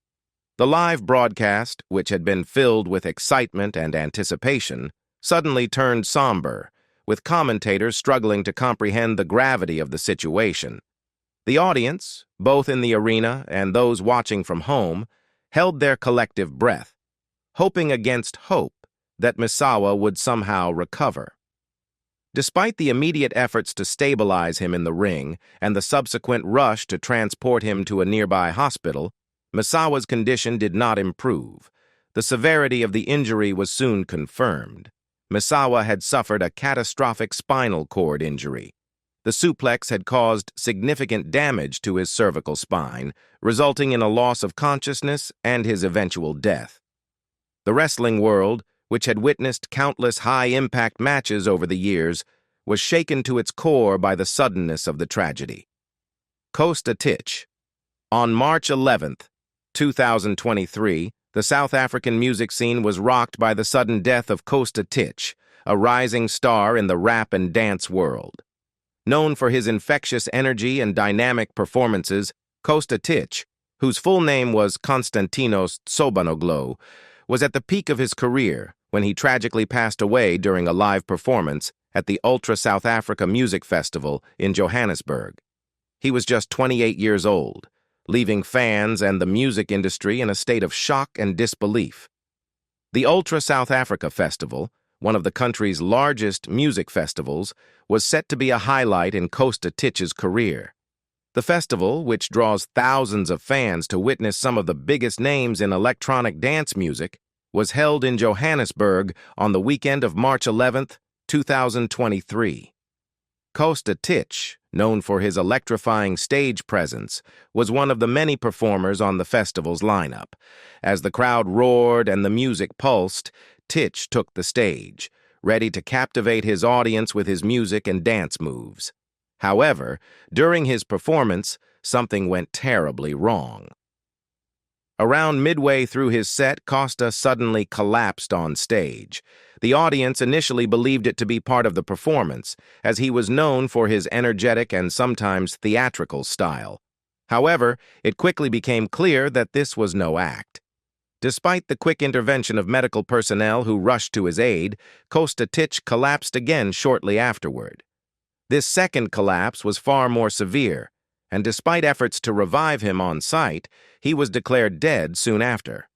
The live broadcast, which had been filled with excitement and anticipation, suddenly turned somber, with commentators struggling to comprehend the gravity of the situation. The audience, both in the arena and those watching from home, held their collective breath, hoping against hope that Misawa would somehow recover. Despite the immediate efforts to stabilize him in the ring and the subsequent rush to transport him to a nearby hospital, Misawa's condition did not improve. The severity of the injury was soon confirmed. Misawa had suffered a catastrophic spinal cord injury. The suplex had caused significant damage to his cervical spine, resulting in a loss of consciousness and his eventual death. The wrestling world, which had witnessed countless high-impact matches over the years, was shaken to its core by the suddenness of the tragedy. Costa Titch. On March 11th, 2023, the South African music scene was rocked by the sudden death of Costa Titch, a rising star in the rap and dance world. Known for his infectious energy and dynamic performances, Costa Titch, whose full name was Konstantinos Tsobanoglu, was at the peak of his career when he tragically passed away during a live performance at the Ultra South Africa Music Festival in Johannesburg. He was just 28 years old, leaving fans and the music industry in a state of shock and disbelief. The Ultra South Africa Festival, one of the country's largest music festivals, was set to be a highlight in Costa Titch's career. The festival, which draws thousands of fans to witness some of the biggest names in electronic dance music, was held in Johannesburg on the weekend of March 11th, 2023. Costa Titch, known for his electrifying stage presence, was one of the many performers on the festival's lineup. As the crowd roared and the music pulsed, Titch took the stage, ready to captivate his audience with his music and dance moves. However, during his performance, something went terribly wrong. Around midway through his set, Costa suddenly collapsed on stage. The audience initially believed it to be part of the performance, as he was known for his energetic and sometimes theatrical style. However, it quickly became clear that this was no act. Despite the quick intervention of medical personnel who rushed to his aid, Costa Titch collapsed again shortly afterward. This second collapse was far more severe, and despite efforts to revive him on site, he was declared dead soon after.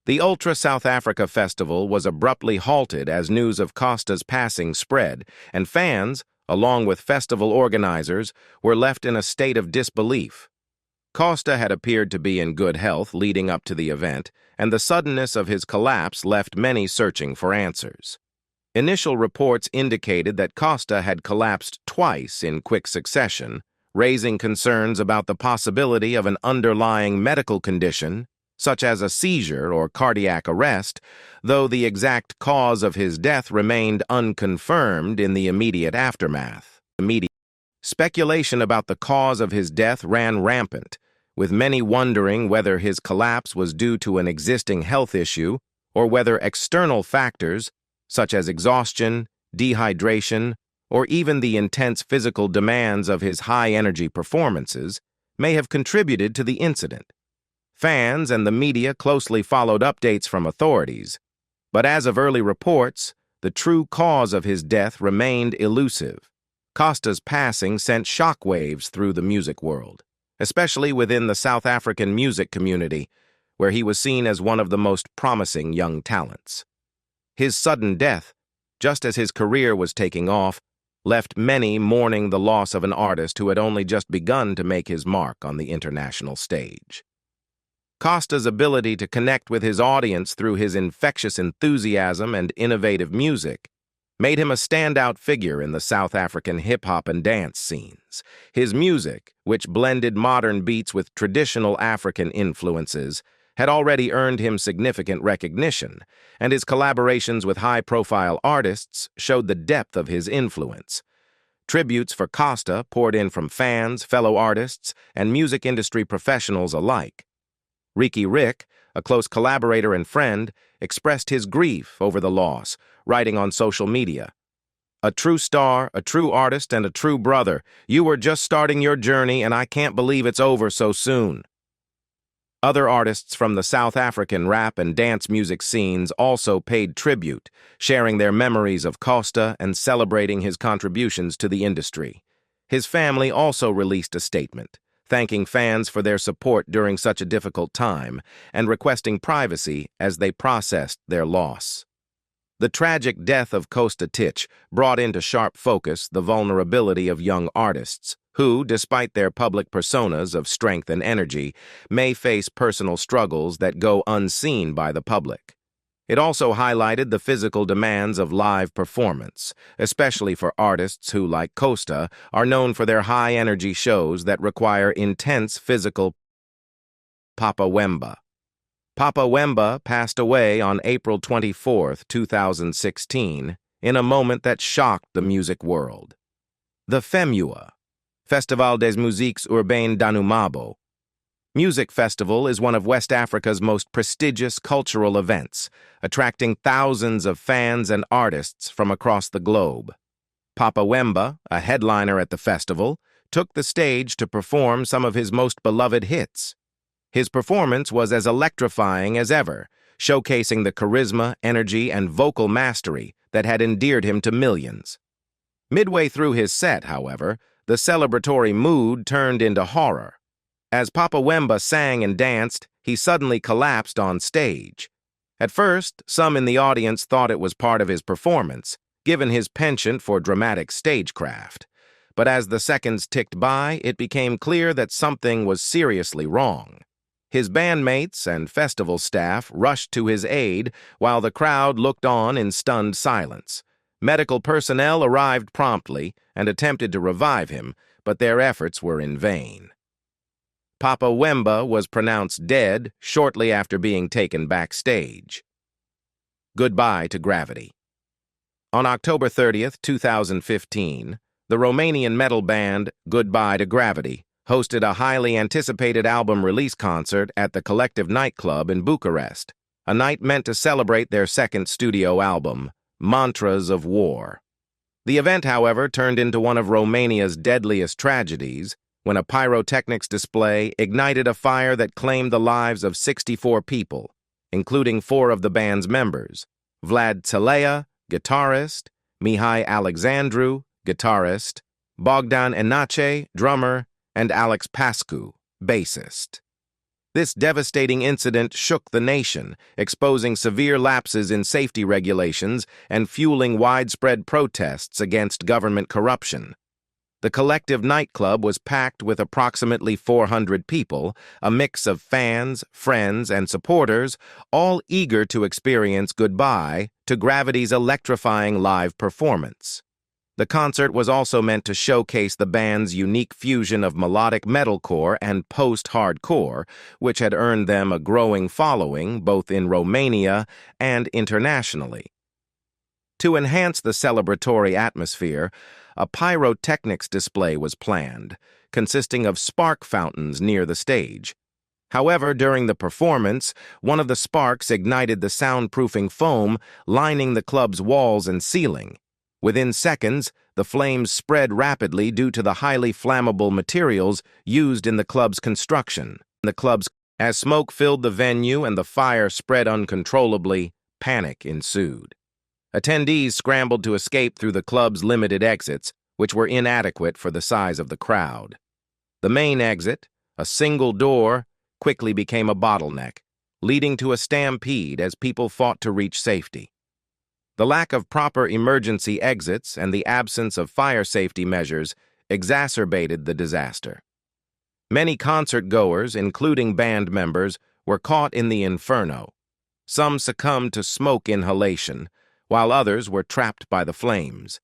The Ultra South Africa Festival was abruptly halted as news of Costa's passing spread, and fans, along with festival organizers, were left in a state of disbelief. Costa had appeared to be in good health leading up to the event, and the suddenness of his collapse left many searching for answers. Initial reports indicated that Costa had collapsed twice in quick succession, raising concerns about the possibility of an underlying medical condition, such as a seizure or cardiac arrest, though the exact cause of his death remained unconfirmed in the immediate aftermath. Speculation about the cause of his death ran rampant, with many wondering whether his collapse was due to an existing health issue or whether external factors, such as exhaustion, dehydration, or even the intense physical demands of his high-energy performances, may have contributed to the incident. Fans and the media closely followed updates from authorities, but as of early reports, the true cause of his death remained elusive. Costa's passing sent shockwaves through the music world, especially within the South African music community, where he was seen as one of the most promising young talents. His sudden death, just as his career was taking off, left many mourning the loss of an artist who had only just begun to make his mark on the international stage. Costa's ability to connect with his audience through his infectious enthusiasm and innovative music made him a standout figure in the South African hip-hop and dance scenes. His music, which blended modern beats with traditional African influences, had already earned him significant recognition, and his collaborations with high-profile artists showed the depth of his influence. Tributes for Costa poured in from fans, fellow artists, and music industry professionals alike. Rick, a close collaborator and friend, expressed his grief over the loss, writing on social media, "A true star, a true artist, and a true brother. You were just starting your journey, and I can't believe it's over so soon." Other artists from the South African rap and dance music scenes also paid tribute, sharing their memories of Costa and celebrating his contributions to the industry. His family also released a statement, thanking fans for their support during such a difficult time and requesting privacy as they processed their loss. The tragic death of Costa Titch brought into sharp focus the vulnerability of young artists, who, despite their public personas of strength and energy, may face personal struggles that go unseen by the public. It also highlighted the physical demands of live performance, especially for artists who, like Costa, are known for their high-energy shows that require intense physical. Papa Wemba. Papa Wemba passed away on April 24, 2016, in a moment that shocked the music world. The FEMUA, Festival des Musiques Urbaines d'Anumabo, music festival is one of West Africa's most prestigious cultural events, attracting thousands of fans and artists from across the globe. Papa Wemba, a headliner at the festival, took the stage to perform some of his most beloved hits. His performance was as electrifying as ever, showcasing the charisma, energy, and vocal mastery that had endeared him to millions. Midway through his set, however, the celebratory mood turned into horror. As Papa Wemba sang and danced, he suddenly collapsed on stage. At first, some in the audience thought it was part of his performance, given his penchant for dramatic stagecraft. But as the seconds ticked by, it became clear that something was seriously wrong. His bandmates and festival staff rushed to his aid while the crowd looked on in stunned silence. Medical personnel arrived promptly and attempted to revive him, but their efforts were in vain. Papa Wemba was pronounced dead shortly after being taken backstage. Goodbye to gravity. On October 30, 2015, The Romanian metal band Goodbye to Gravity hosted a highly anticipated album release concert at the Collective nightclub in Bucharest, a night meant to celebrate their second studio album, Mantras of War. The event, however, turned into one of Romania's deadliest tragedies when a pyrotechnics display ignited a fire that claimed the lives of 64 people, including 4 of the band's members: Vlad Tălea, guitarist; Mihai Alexandru, guitarist; Bogdan Enache, drummer; and Alex Pascu, bassist. This devastating incident shook the nation, exposing severe lapses in safety regulations and fueling widespread protests against government corruption. The Collective nightclub was packed with approximately 400 people, a mix of fans, friends, and supporters, all eager to experience Goodbye to Gravity's electrifying live performance. The concert was also meant to showcase the band's unique fusion of melodic metalcore and post-hardcore, which had earned them a growing following both in Romania and internationally. To enhance the celebratory atmosphere, a pyrotechnics display was planned, consisting of spark fountains near the stage. However, during the performance, one of the sparks ignited the soundproofing foam lining the club's walls and ceiling. Within seconds, the flames spread rapidly due to the highly flammable materials used in the club's construction. As smoke filled the venue and the fire spread uncontrollably, panic ensued. Attendees scrambled to escape through the club's limited exits, which were inadequate for the size of the crowd. The main exit, a single door, quickly became a bottleneck, leading to a stampede as people fought to reach safety. The lack of proper emergency exits and the absence of fire safety measures exacerbated the disaster. Many concert-goers, including band members, were caught in the inferno. Some succumbed to smoke inhalation, while others were trapped by the flames.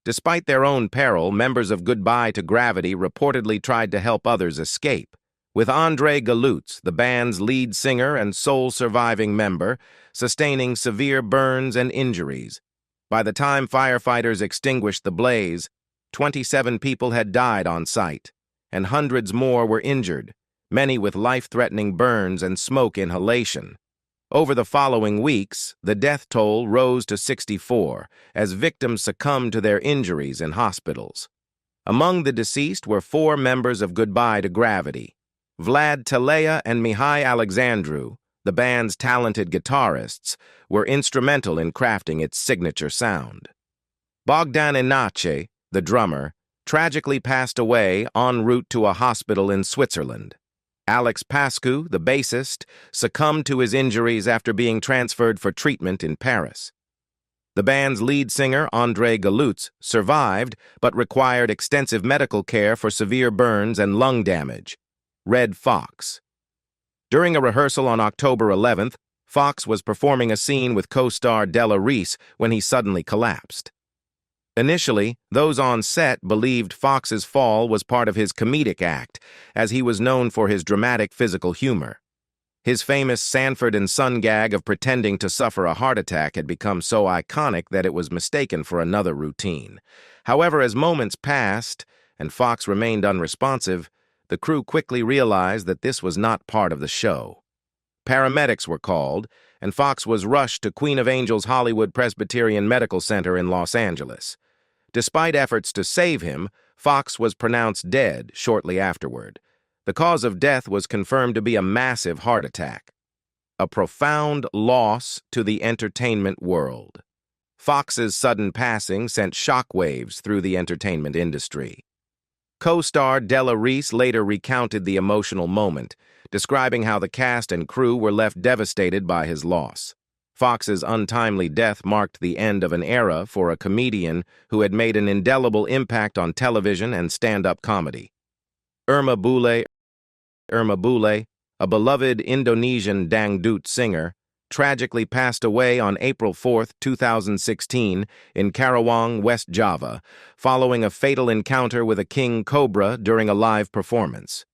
Despite their own peril, members of Goodbye to Gravity reportedly tried to help others escape, with Andrei Galutz, the band's lead singer and sole surviving member, sustaining severe burns and injuries. By the time firefighters extinguished the blaze, 27 people had died on site, and hundreds more were injured, many with life-threatening burns and smoke inhalation. Over the following weeks, the death toll rose to 64 as victims succumbed to their injuries in hospitals. Among the deceased were 4 members of Goodbye to Gravity: Vlad Tălea and Mihai Alexandru, the band's talented guitarists, were instrumental in crafting its signature sound. Bogdan Enache, the drummer, tragically passed away en route to a hospital in Switzerland. Alex Pascu, the bassist, succumbed to his injuries after being transferred for treatment in Paris. The band's lead singer, Andrei Galutz, survived but required extensive medical care for severe burns and lung damage. Red Fox. During a rehearsal on October 11th, Fox was performing a scene with co-star Della Reese when he suddenly collapsed. Initially, those on set believed Fox's fall was part of his comedic act, as he was known for his dramatic physical humor. His famous Sanford and Son gag of pretending to suffer a heart attack had become so iconic that it was mistaken for another routine. However, as moments passed and Fox remained unresponsive, the crew quickly realized that this was not part of the show. Paramedics were called, and Fox was rushed to Queen of Angels Hollywood Presbyterian Medical Center in Los Angeles. Despite efforts to save him, Fox was pronounced dead shortly afterward. The cause of death was confirmed to be a massive heart attack. A profound loss to the entertainment world. Fox's sudden passing sent shockwaves through the entertainment industry. Co-star Della Reese later recounted the emotional moment, describing how the cast and crew were left devastated by his loss. Fox's untimely death marked the end of an era for a comedian who had made an indelible impact on television and stand-up comedy. Irma Boule, a beloved Indonesian dangdut singer, tragically passed away on April 4, 2016, in Karawang, West Java, following a fatal encounter with a king cobra during a live performance.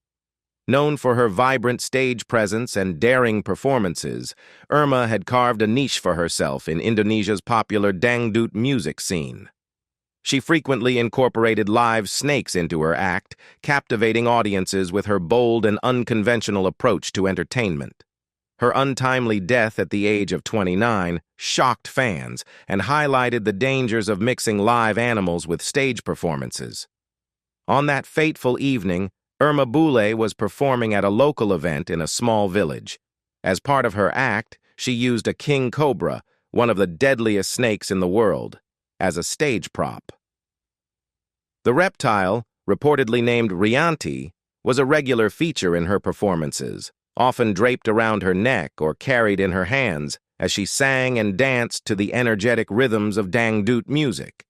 Known for her vibrant stage presence and daring performances, Irma had carved a niche for herself in Indonesia's popular dangdut music scene. She frequently incorporated live snakes into her act, captivating audiences with her bold and unconventional approach to entertainment. Her untimely death at the age of 29 shocked fans and highlighted the dangers of mixing live animals with stage performances. On that fateful evening, Irma Boule was performing at a local event in a small village. As part of her act, she used a king cobra, one of the deadliest snakes in the world, as a stage prop. The reptile, reportedly named Rianti, was a regular feature in her performances, often draped around her neck or carried in her hands as she sang and danced to the energetic rhythms of dangdut music.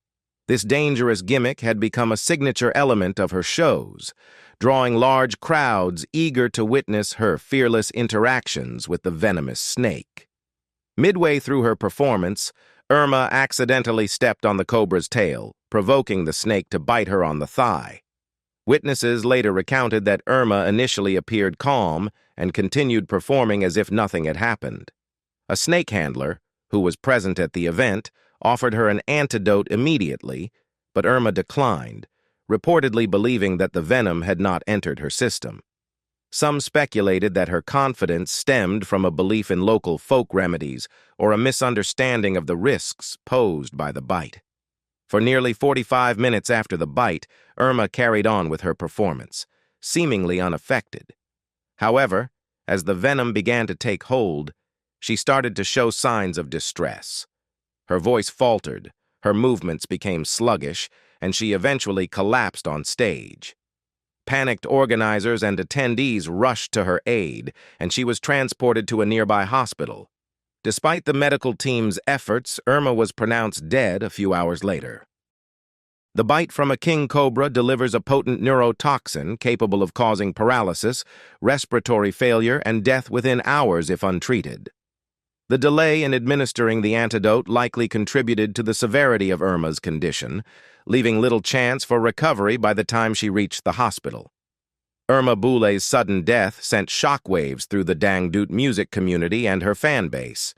This dangerous gimmick had become a signature element of her shows, drawing large crowds eager to witness her fearless interactions with the venomous snake. Midway through her performance, Irma accidentally stepped on the cobra's tail, provoking the snake to bite her on the thigh. Witnesses later recounted that Irma initially appeared calm and continued performing as if nothing had happened. A snake handler, who was present at the event, offered her an antidote immediately, but Irma declined, reportedly believing that the venom had not entered her system. Some speculated that her confidence stemmed from a belief in local folk remedies or a misunderstanding of the risks posed by the bite. For nearly 45 minutes after the bite, Irma carried on with her performance, seemingly unaffected. However, as the venom began to take hold, she started to show signs of distress. Her voice faltered, her movements became sluggish, and she eventually collapsed on stage. Panicked organizers and attendees rushed to her aid, and she was transported to a nearby hospital. Despite the medical team's efforts, Irma was pronounced dead a few hours later. The bite from a king cobra delivers a potent neurotoxin capable of causing paralysis, respiratory failure, and death within hours if untreated. The delay in administering the antidote likely contributed to the severity of Irma's condition, leaving little chance for recovery by the time she reached the hospital. Irma Boule's sudden death sent shockwaves through the dangdut music community and her fan base.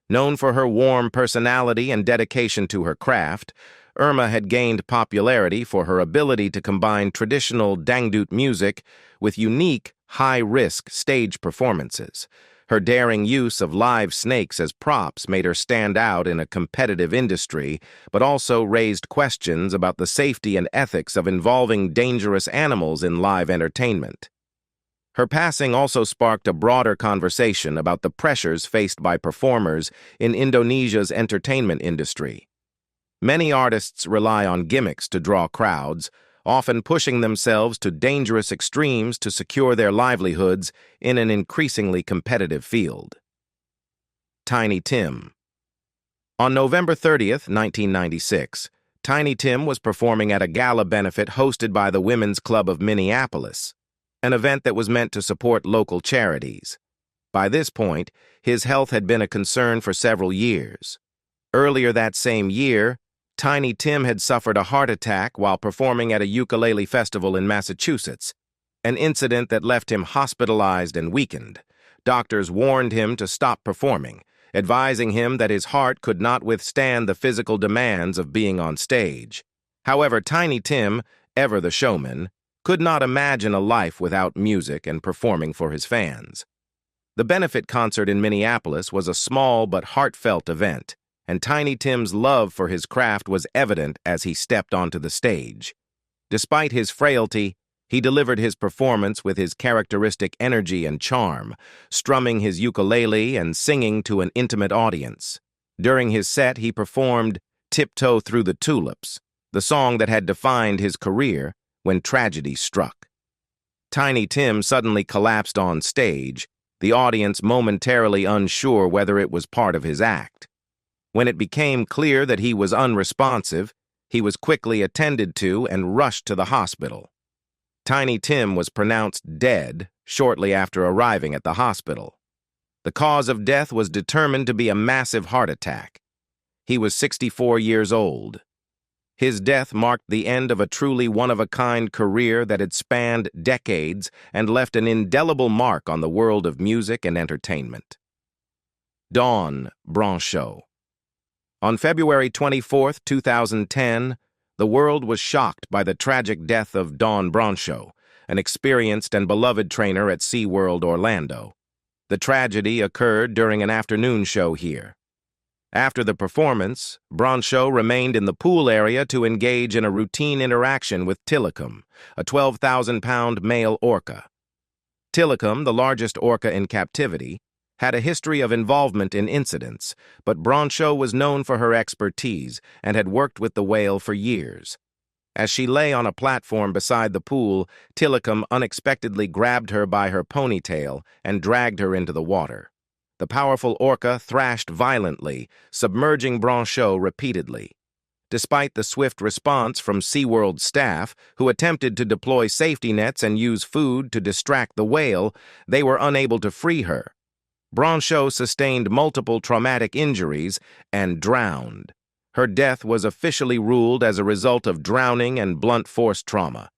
Known for her warm personality and dedication to her craft, Irma had gained popularity for her ability to combine traditional dangdut music with unique, high-risk stage performances. Her daring use of live snakes as props made her stand out in a competitive industry, but also raised questions about the safety and ethics of involving dangerous animals in live entertainment. Her passing also sparked a broader conversation about the pressures faced by performers in Indonesia's entertainment industry. Many artists rely on gimmicks to draw crowds, often pushing themselves to dangerous extremes to secure their livelihoods in an increasingly competitive field. Tiny Tim. On November 30th, 1996, Tiny Tim was performing at a gala benefit hosted by the Women's Club of Minneapolis, an event that was meant to support local charities. By this point, his health had been a concern for several years. Earlier that same year, Tiny Tim had suffered a heart attack while performing at a ukulele festival in Massachusetts, an incident that left him hospitalized and weakened. Doctors warned him to stop performing, advising him that his heart could not withstand the physical demands of being on stage. However, Tiny Tim, ever the showman, could not imagine a life without music and performing for his fans. The benefit concert in Minneapolis was a small but heartfelt event, and Tiny Tim's love for his craft was evident as he stepped onto the stage. Despite his frailty, he delivered his performance with his characteristic energy and charm, strumming his ukulele and singing to an intimate audience. During his set, he performed "Tiptoe Through the Tulips," the song that had defined his career when tragedy struck. Tiny Tim suddenly collapsed on stage, the audience momentarily unsure whether it was part of his act. When it became clear that he was unresponsive, he was quickly attended to and rushed to the hospital. Tiny Tim was pronounced dead shortly after arriving at the hospital. The cause of death was determined to be a massive heart attack. He was 64 years old. His death marked the end of a truly one-of-a-kind career that had spanned decades and left an indelible mark on the world of music and entertainment. Broncho. On February 24, 2010, The world was shocked by the tragic death of Don Broncho, an experienced and beloved trainer at SeaWorld Orlando. The tragedy occurred during an afternoon show here. After the performance, Broncho remained in the pool area to engage in a routine interaction with Tilikum, a 12,000-pound male orca. Tilikum, the largest orca in captivity, had a history of involvement in incidents, but Broncho was known for her expertise and had worked with the whale for years. As she lay on a platform beside the pool, Tilikum unexpectedly grabbed her by her ponytail and dragged her into the water. The powerful orca thrashed violently, submerging Broncho repeatedly. Despite the swift response from SeaWorld staff, who attempted to deploy safety nets and use food to distract the whale, they were unable to free her. Broncho sustained multiple traumatic injuries and drowned. Her death was officially ruled as a result of drowning and blunt force trauma.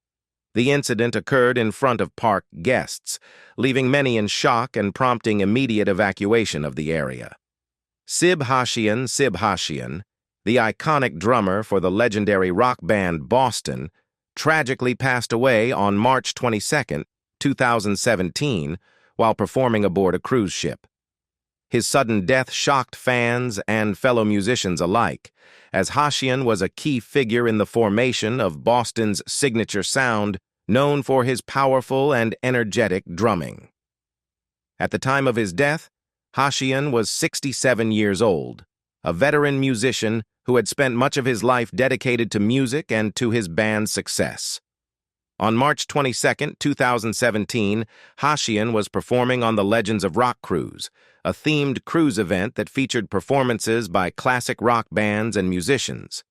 The incident occurred in front of park guests, leaving many in shock and prompting immediate evacuation of the area. Shayan, the iconic drummer for the legendary rock band Boston, tragically passed away on March 22, 2017, while performing aboard a cruise ship. His sudden death shocked fans and fellow musicians alike, as Shayan was a key figure in the formation of Boston's signature sound, known for his powerful and energetic drumming. At the time of his death, Shayan was 67 years old, a veteran musician who had spent much of his life dedicated to music and to his band's success. On March 22, 2017, Shayan was performing on the Legends of Rock cruise, a themed cruise event that featured performances by classic rock bands and musicians.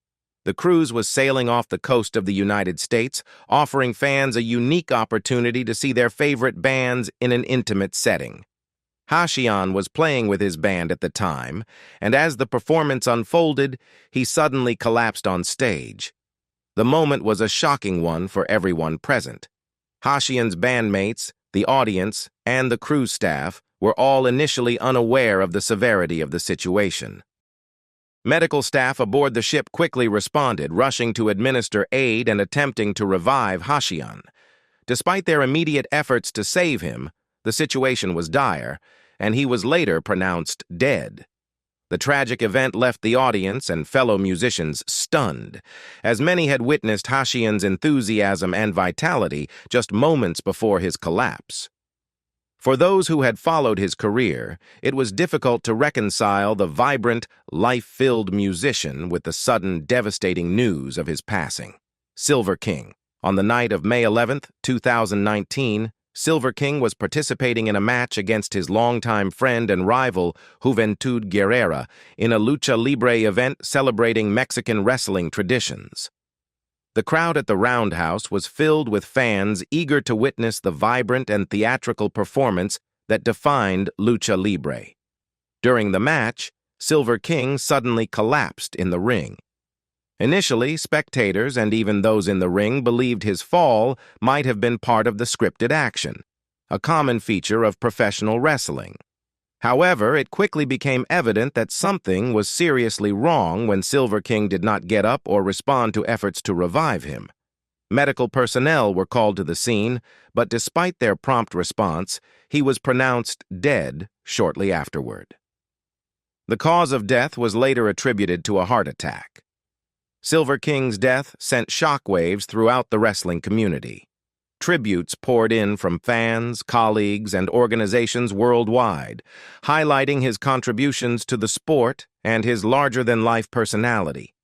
The cruise was sailing off the coast of the United States, offering fans a unique opportunity to see their favorite bands in an intimate setting. Shayan was playing with his band at the time, and as the performance unfolded, he suddenly collapsed on stage. The moment was a shocking one for everyone present. Shayan's bandmates, the audience, and the cruise staff were all initially unaware of the severity of the situation. Medical staff aboard the ship quickly responded, rushing to administer aid and attempting to revive Shayan. Despite their immediate efforts to save him, the situation was dire, and he was later pronounced dead. The tragic event left the audience and fellow musicians stunned, as many had witnessed Shayan's enthusiasm and vitality just moments before his collapse. For those who had followed his career, it was difficult to reconcile the vibrant, life-filled musician with the sudden, devastating news of his passing. Silver King. On the night of May 11, 2019, Silver King was participating in a match against his longtime friend and rival, Juventud Guerrera, in a lucha libre event celebrating Mexican wrestling traditions. The crowd at the Roundhouse was filled with fans eager to witness the vibrant and theatrical performance that defined lucha libre. During the match, Silver King suddenly collapsed in the ring. Initially, spectators and even those in the ring believed his fall might have been part of the scripted action, a common feature of professional wrestling. However, it quickly became evident that something was seriously wrong when Silver King did not get up or respond to efforts to revive him. Medical personnel were called to the scene, but despite their prompt response, he was pronounced dead shortly afterward. The cause of death was later attributed to a heart attack. Silver King's death sent shockwaves throughout the wrestling community. Tributes poured in from fans, colleagues, and organizations worldwide, highlighting his contributions to the sport and his larger-than-life personality.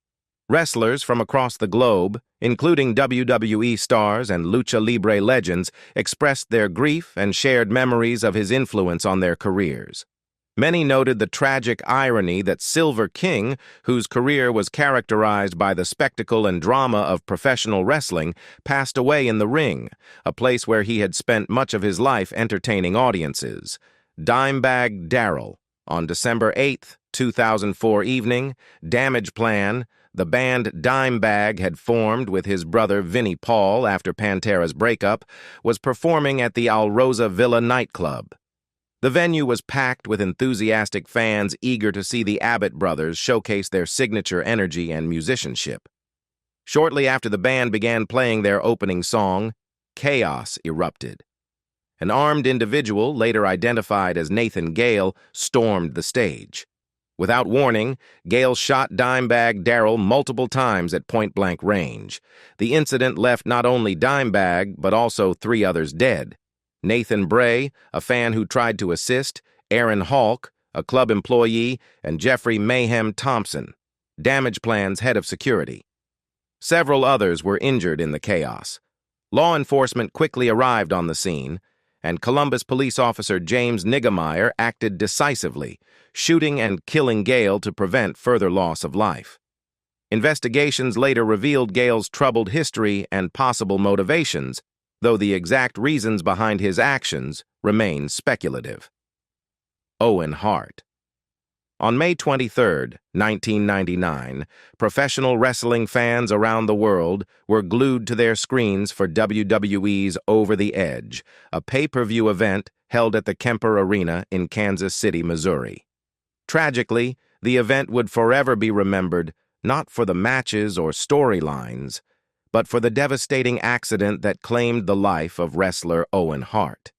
Wrestlers from across the globe, including WWE stars and lucha libre legends, expressed their grief and shared memories of his influence on their careers. Many noted the tragic irony that Silver King, whose career was characterized by the spectacle and drama of professional wrestling, passed away in the ring, a place where he had spent much of his life entertaining audiences. Dimebag Daryl. On December 8, 2004 evening, Damage Plan, the band Dimebag had formed with his brother Vinnie Paul after Pantera's breakup, was performing at the Alrosa Villa nightclub. The venue was packed with enthusiastic fans eager to see the Abbott brothers showcase their signature energy and musicianship. Shortly after the band began playing their opening song, chaos erupted. An armed individual, later identified as Nathan Gale, stormed the stage. Without warning, Gale shot Dimebag Daryl multiple times at point-blank range. The incident left not only Dimebag, but also 3 others dead. Nathan Bray, a fan who tried to assist, Aaron Halk, a club employee, and Jeffrey Mayhem Thompson, Damage Plan's head of security. Several others were injured in the chaos. Law enforcement quickly arrived on the scene, and Columbus police officer James Niggemeyer acted decisively, shooting and killing Gale to prevent further loss of life. Investigations later revealed Gale's troubled history and possible motivations, though the exact reasons behind his actions remain speculative. Owen Hart. On May 23, 1999, professional wrestling fans around the world were glued to their screens for WWE's Over the Edge, a pay-per-view event held at the Kemper Arena in Kansas City, Missouri. Tragically, the event would forever be remembered not for the matches or storylines, but for the devastating accident that claimed the life of wrestler Owen Hart.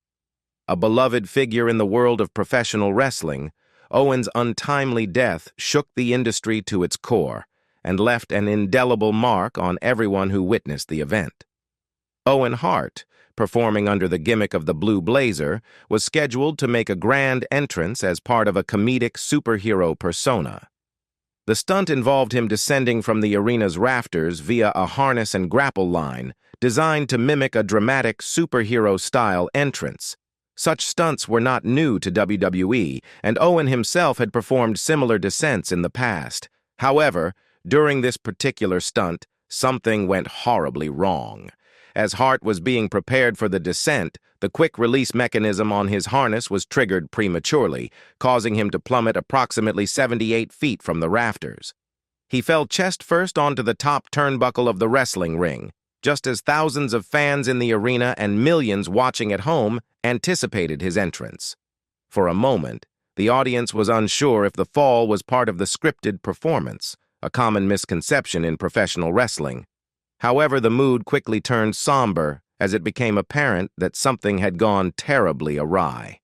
A beloved figure in the world of professional wrestling, Owen's untimely death shook the industry to its core and left an indelible mark on everyone who witnessed the event. Owen Hart, performing under the gimmick of the Blue Blazer, was scheduled to make a grand entrance as part of a comedic superhero persona. The stunt involved him descending from the arena's rafters via a harness and grapple line designed to mimic a dramatic superhero-style entrance. Such stunts were not new to WWE, and Owen himself had performed similar descents in the past. However, during this particular stunt, something went horribly wrong. As Hart was being prepared for the descent, the quick-release mechanism on his harness was triggered prematurely, causing him to plummet approximately 78 feet from the rafters. He fell chest-first onto the top turnbuckle of the wrestling ring, just as thousands of fans in the arena and millions watching at home anticipated his entrance. For a moment, the audience was unsure if the fall was part of the scripted performance, a common misconception in professional wrestling. However, the mood quickly turned somber as it became apparent that something had gone terribly awry.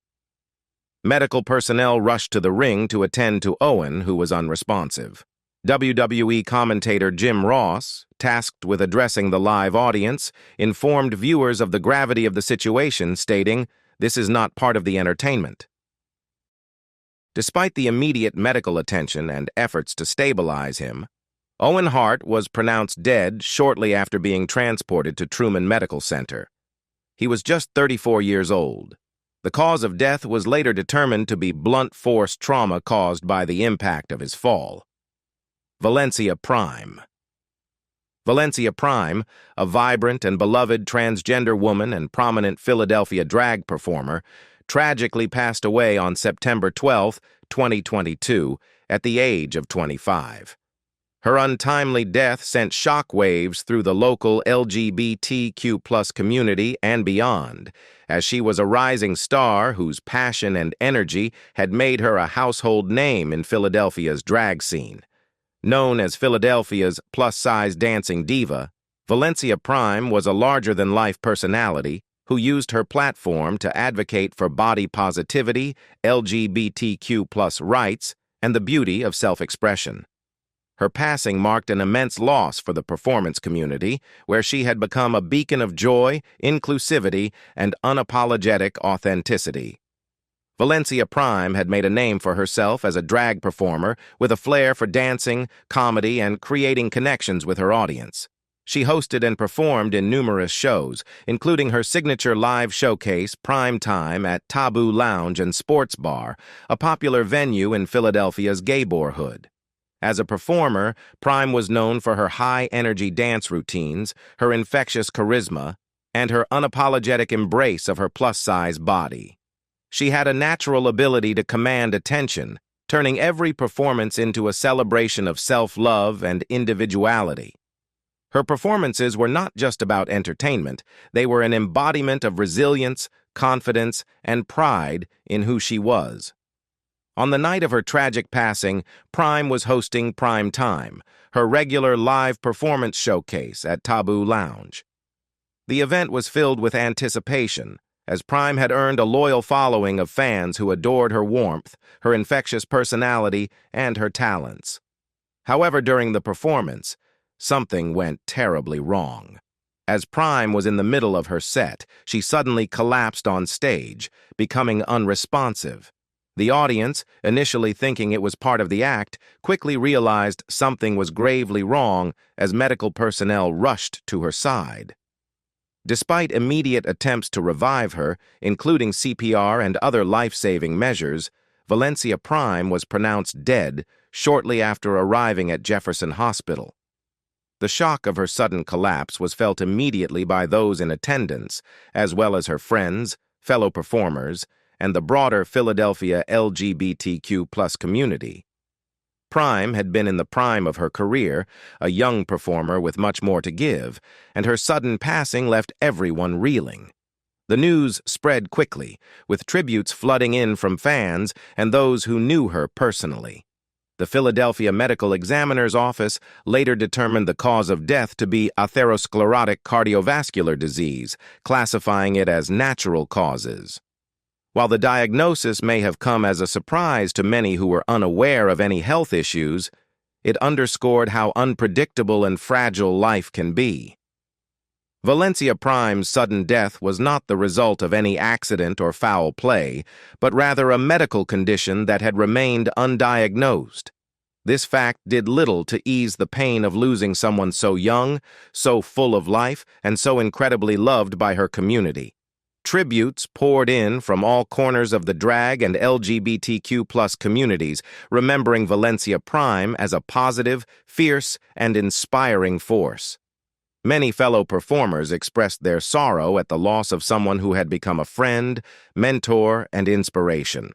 Medical personnel rushed to the ring to attend to Owen, who was unresponsive. WWE commentator Jim Ross, tasked with addressing the live audience, informed viewers of the gravity of the situation, stating, "This is not part of the entertainment." Despite the immediate medical attention and efforts to stabilize him, Owen Hart was pronounced dead shortly after being transported to Truman Medical Center. He was just 34 years old. The cause of death was later determined to be blunt force trauma caused by the impact of his fall. Valencia Prime. Valencia Prime, a vibrant and beloved transgender woman and prominent Philadelphia drag performer, tragically passed away on September 12, 2022, at the age of 25. Her untimely death sent shockwaves through the local LGBTQ+ community and beyond, as she was a rising star whose passion and energy had made her a household name in Philadelphia's drag scene. Known as Philadelphia's plus-size dancing diva, Valencia Prime was a larger-than-life personality who used her platform to advocate for body positivity, LGBTQ+ rights, and the beauty of self-expression. Her passing marked an immense loss for the performance community, where she had become a beacon of joy, inclusivity, and unapologetic authenticity. Valencia Prime had made a name for herself as a drag performer with a flair for dancing, comedy, and creating connections with her audience. She hosted and performed in numerous shows, including her signature live showcase, Prime Time, at Taboo Lounge and Sports Bar, a popular venue in Philadelphia's gay boyhood. As a performer, Prime was known for her high-energy dance routines, her infectious charisma, and her unapologetic embrace of her plus-size body. She had a natural ability to command attention, turning every performance into a celebration of self-love and individuality. Her performances were not just about entertainment, they were an embodiment of resilience, confidence, and pride in who she was. On the night of her tragic passing, Prime was hosting Prime Time, her regular live performance showcase at Taboo Lounge. The event was filled with anticipation, as Prime had earned a loyal following of fans who adored her warmth, her infectious personality, and her talents. However, during the performance, something went terribly wrong. As Prime was in the middle of her set, she suddenly collapsed on stage, becoming unresponsive. The audience, initially thinking it was part of the act, quickly realized something was gravely wrong as medical personnel rushed to her side. Despite immediate attempts to revive her, including CPR and other life-saving measures, Valencia Prime was pronounced dead shortly after arriving at Jefferson Hospital. The shock of her sudden collapse was felt immediately by those in attendance, as well as her friends, fellow performers, and the broader Philadelphia LGBTQ+ community. Prime had been in the prime of her career, a young performer with much more to give, and her sudden passing left everyone reeling. The news spread quickly, with tributes flooding in from fans and those who knew her personally. The Philadelphia Medical Examiner's Office later determined the cause of death to be atherosclerotic cardiovascular disease, classifying it as natural causes. While the diagnosis may have come as a surprise to many who were unaware of any health issues, it underscored how unpredictable and fragile life can be. Valencia Prime's sudden death was not the result of any accident or foul play, but rather a medical condition that had remained undiagnosed. This fact did little to ease the pain of losing someone so young, so full of life, and so incredibly loved by her community. Tributes poured in from all corners of the drag and LGBTQ+ communities, remembering Valencia Prime as a positive, fierce, and inspiring force. Many fellow performers expressed their sorrow at the loss of someone who had become a friend, mentor, and inspiration.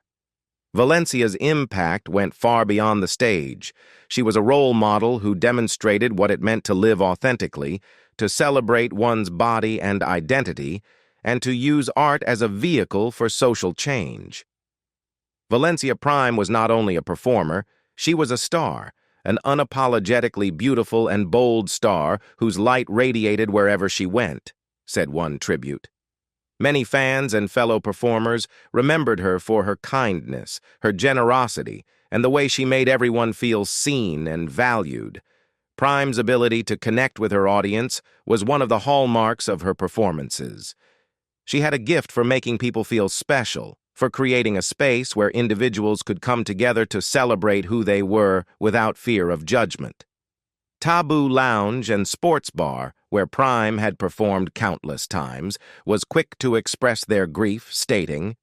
Valencia's impact went far beyond the stage. She was a role model who demonstrated what it meant to live authentically, to celebrate one's body and identity, and to use art as a vehicle for social change. Valencia Prime was not only a performer, she was a star, an unapologetically beautiful and bold star whose light radiated wherever she went, said one tribute. Many fans and fellow performers remembered her for her kindness, her generosity, and the way she made everyone feel seen and valued. Prime's ability to connect with her audience was one of the hallmarks of her performances. She had a gift for making people feel special, for creating a space where individuals could come together to celebrate who they were without fear of judgment. Taboo Lounge and Sports Bar, where Prime had performed countless times, was quick to express their grief, stating,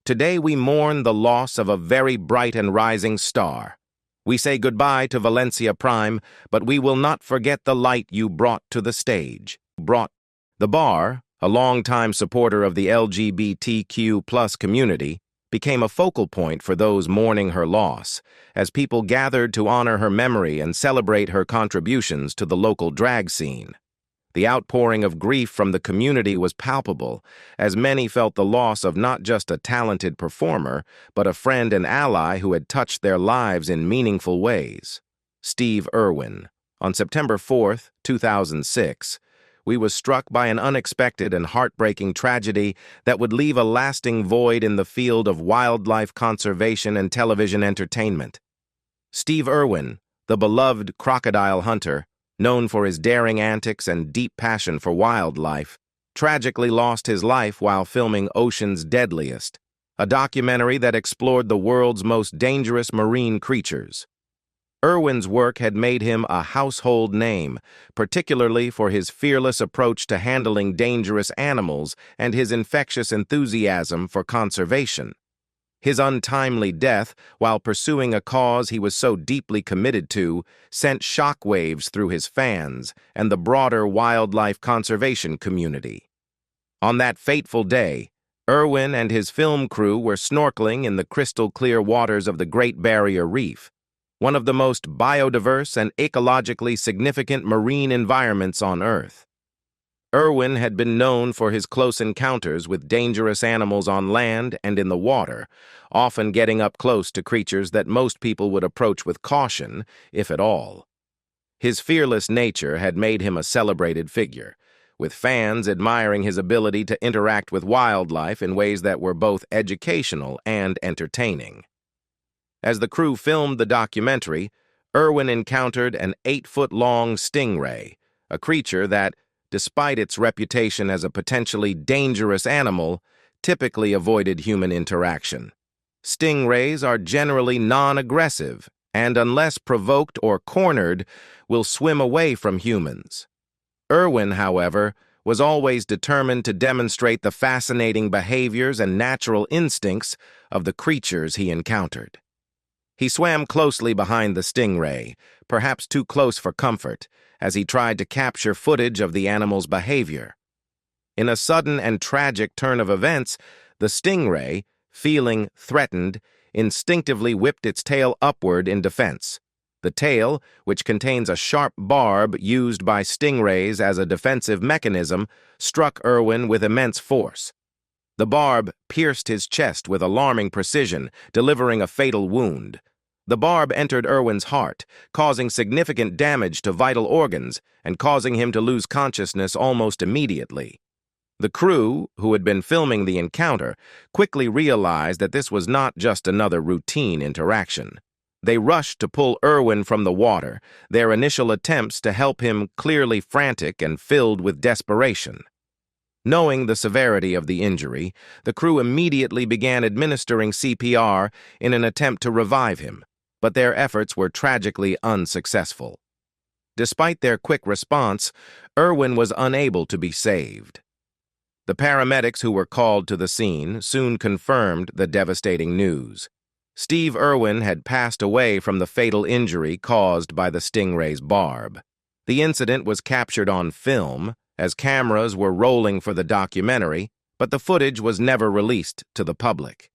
"Today we mourn the loss of a very bright and rising star. We say goodbye to Valencia Prime, but we will not forget the light you brought to the stage." The bar, a longtime supporter of the LGBTQ+ community, became a focal point for those mourning her loss, as people gathered to honor her memory and celebrate her contributions to the local drag scene. The outpouring of grief from the community was palpable, as many felt the loss of not just a talented performer, but a friend and ally who had touched their lives in meaningful ways. Steve Irwin. On September 4, 2006, we was struck by an unexpected and heartbreaking tragedy that would leave a lasting void in the field of wildlife conservation and television entertainment. Steve Irwin, the beloved crocodile hunter, known for his daring antics and deep passion for wildlife, tragically lost his life while filming Ocean's Deadliest, a documentary that explored the world's most dangerous marine creatures. Irwin's work had made him a household name, particularly for his fearless approach to handling dangerous animals and his infectious enthusiasm for conservation. His untimely death, while pursuing a cause he was so deeply committed to, sent shockwaves through his fans and the broader wildlife conservation community. On that fateful day, Irwin and his film crew were snorkeling in the crystal-clear waters of the Great Barrier Reef, one of the most biodiverse and ecologically significant marine environments on Earth. Irwin had been known for his close encounters with dangerous animals on land and in the water, often getting up close to creatures that most people would approach with caution, if at all. His fearless nature had made him a celebrated figure, with fans admiring his ability to interact with wildlife in ways that were both educational and entertaining. As the crew filmed the documentary, Irwin encountered an 8-foot-long stingray, a creature that, despite its reputation as a potentially dangerous animal, typically avoided human interaction. Stingrays are generally non-aggressive and, unless provoked or cornered, will swim away from humans. Irwin, however, was always determined to demonstrate the fascinating behaviors and natural instincts of the creatures he encountered. He swam closely behind the stingray, perhaps too close for comfort, as he tried to capture footage of the animal's behavior. In a sudden and tragic turn of events, the stingray, feeling threatened, instinctively whipped its tail upward in defense. The tail, which contains a sharp barb used by stingrays as a defensive mechanism, struck Irwin with immense force. The barb pierced his chest with alarming precision, delivering a fatal wound. The barb entered Irwin's heart, causing significant damage to vital organs and causing him to lose consciousness almost immediately. The crew, who had been filming the encounter, quickly realized that this was not just another routine interaction. They rushed to pull Irwin from the water, their initial attempts to help him clearly frantic and filled with desperation. Knowing the severity of the injury, the crew immediately began administering CPR in an attempt to revive him, but their efforts were tragically unsuccessful. Despite their quick response, Irwin was unable to be saved. The paramedics who were called to the scene soon confirmed the devastating news. Steve Irwin had passed away from the fatal injury caused by the stingray's barb. The incident was captured on film, as cameras were rolling for the documentary, but the footage was never released to the public.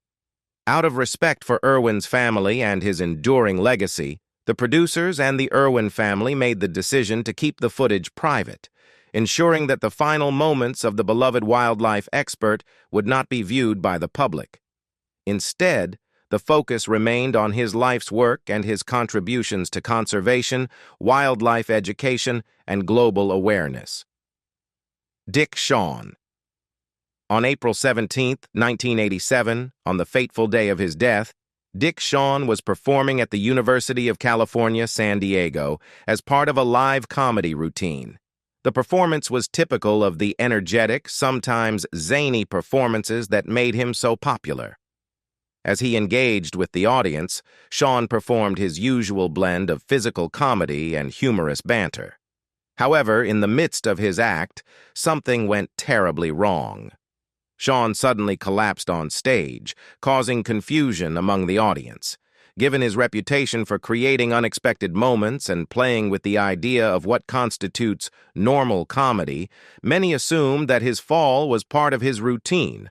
Out of respect for Irwin's family and his enduring legacy, the producers and the Irwin family made the decision to keep the footage private, ensuring that the final moments of the beloved wildlife expert would not be viewed by the public. Instead, the focus remained on his life's work and his contributions to conservation, wildlife education, and global awareness. Dick Shawn. On April 17, 1987, on the fateful day of his death, Dick Shawn was performing at the University of California, San Diego, as part of a live comedy routine. The performance was typical of the energetic, sometimes zany performances that made him so popular. As he engaged with the audience, Shawn performed his usual blend of physical comedy and humorous banter. However, in the midst of his act, something went terribly wrong. Shawn suddenly collapsed on stage, causing confusion among the audience. Given his reputation for creating unexpected moments and playing with the idea of what constitutes normal comedy, many assumed that his fall was part of his routine.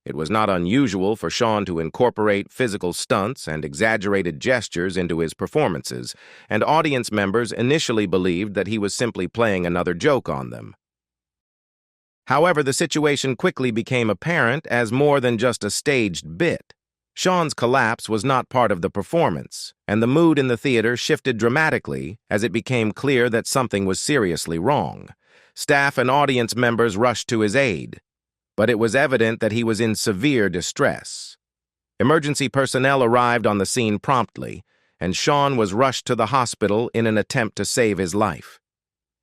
It was not unusual for Shawn to incorporate physical stunts and exaggerated gestures into his performances, and audience members initially believed that he was simply playing another joke on them. However, the situation quickly became apparent as more than just a staged bit. Shawn's collapse was not part of the performance, and the mood in the theater shifted dramatically as it became clear that something was seriously wrong. Staff and audience members rushed to his aid, but it was evident that he was in severe distress. Emergency personnel arrived on the scene promptly, and Shawn was rushed to the hospital in an attempt to save his life.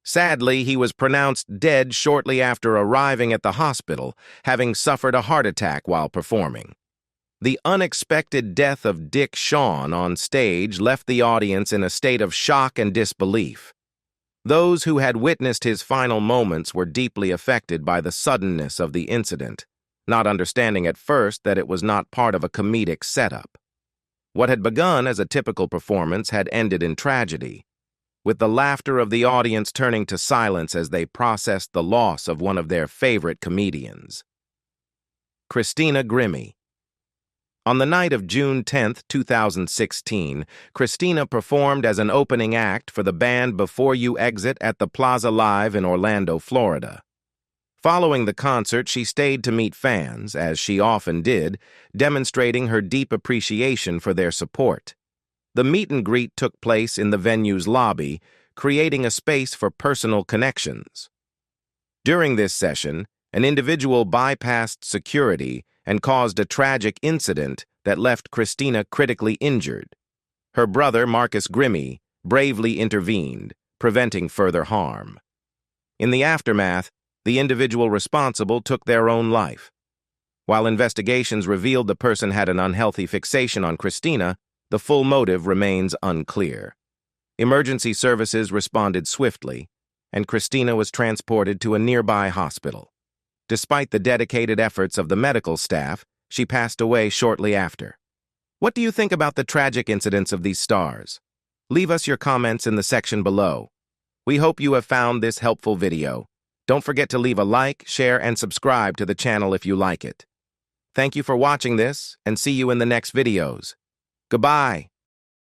Sadly, he was pronounced dead shortly after arriving at the hospital, having suffered a heart attack while performing. The unexpected death of Dick Shawn on stage left the audience in a state of shock and disbelief. Those who had witnessed his final moments were deeply affected by the suddenness of the incident, not understanding at first that it was not part of a comedic setup. What had begun as a typical performance had ended in tragedy, with the laughter of the audience turning to silence as they processed the loss of one of their favorite comedians. Christina Grimmie. On the night of June 10, 2016, Christina performed as an opening act for the band Before You Exit at the Plaza Live in Orlando, Florida. Following the concert, she stayed to meet fans, as she often did, demonstrating her deep appreciation for their support. The meet and greet took place in the venue's lobby, creating a space for personal connections. During this session, an individual bypassed security and caused a tragic incident that left Christina critically injured. Her brother, Marcus Grimmy, bravely intervened, preventing further harm. In the aftermath, the individual responsible took their own life. While investigations revealed the person had an unhealthy fixation on Christina, the full motive remains unclear. Emergency services responded swiftly, and Christina was transported to a nearby hospital. Despite the dedicated efforts of the medical staff, she passed away shortly after. What do you think about the tragic incidents of these stars? Leave us your comments in the section below. We hope you have found this helpful video. Don't forget to leave a like, share, and subscribe to the channel if you like it. Thank you for watching this, and see you in the next videos. Goodbye.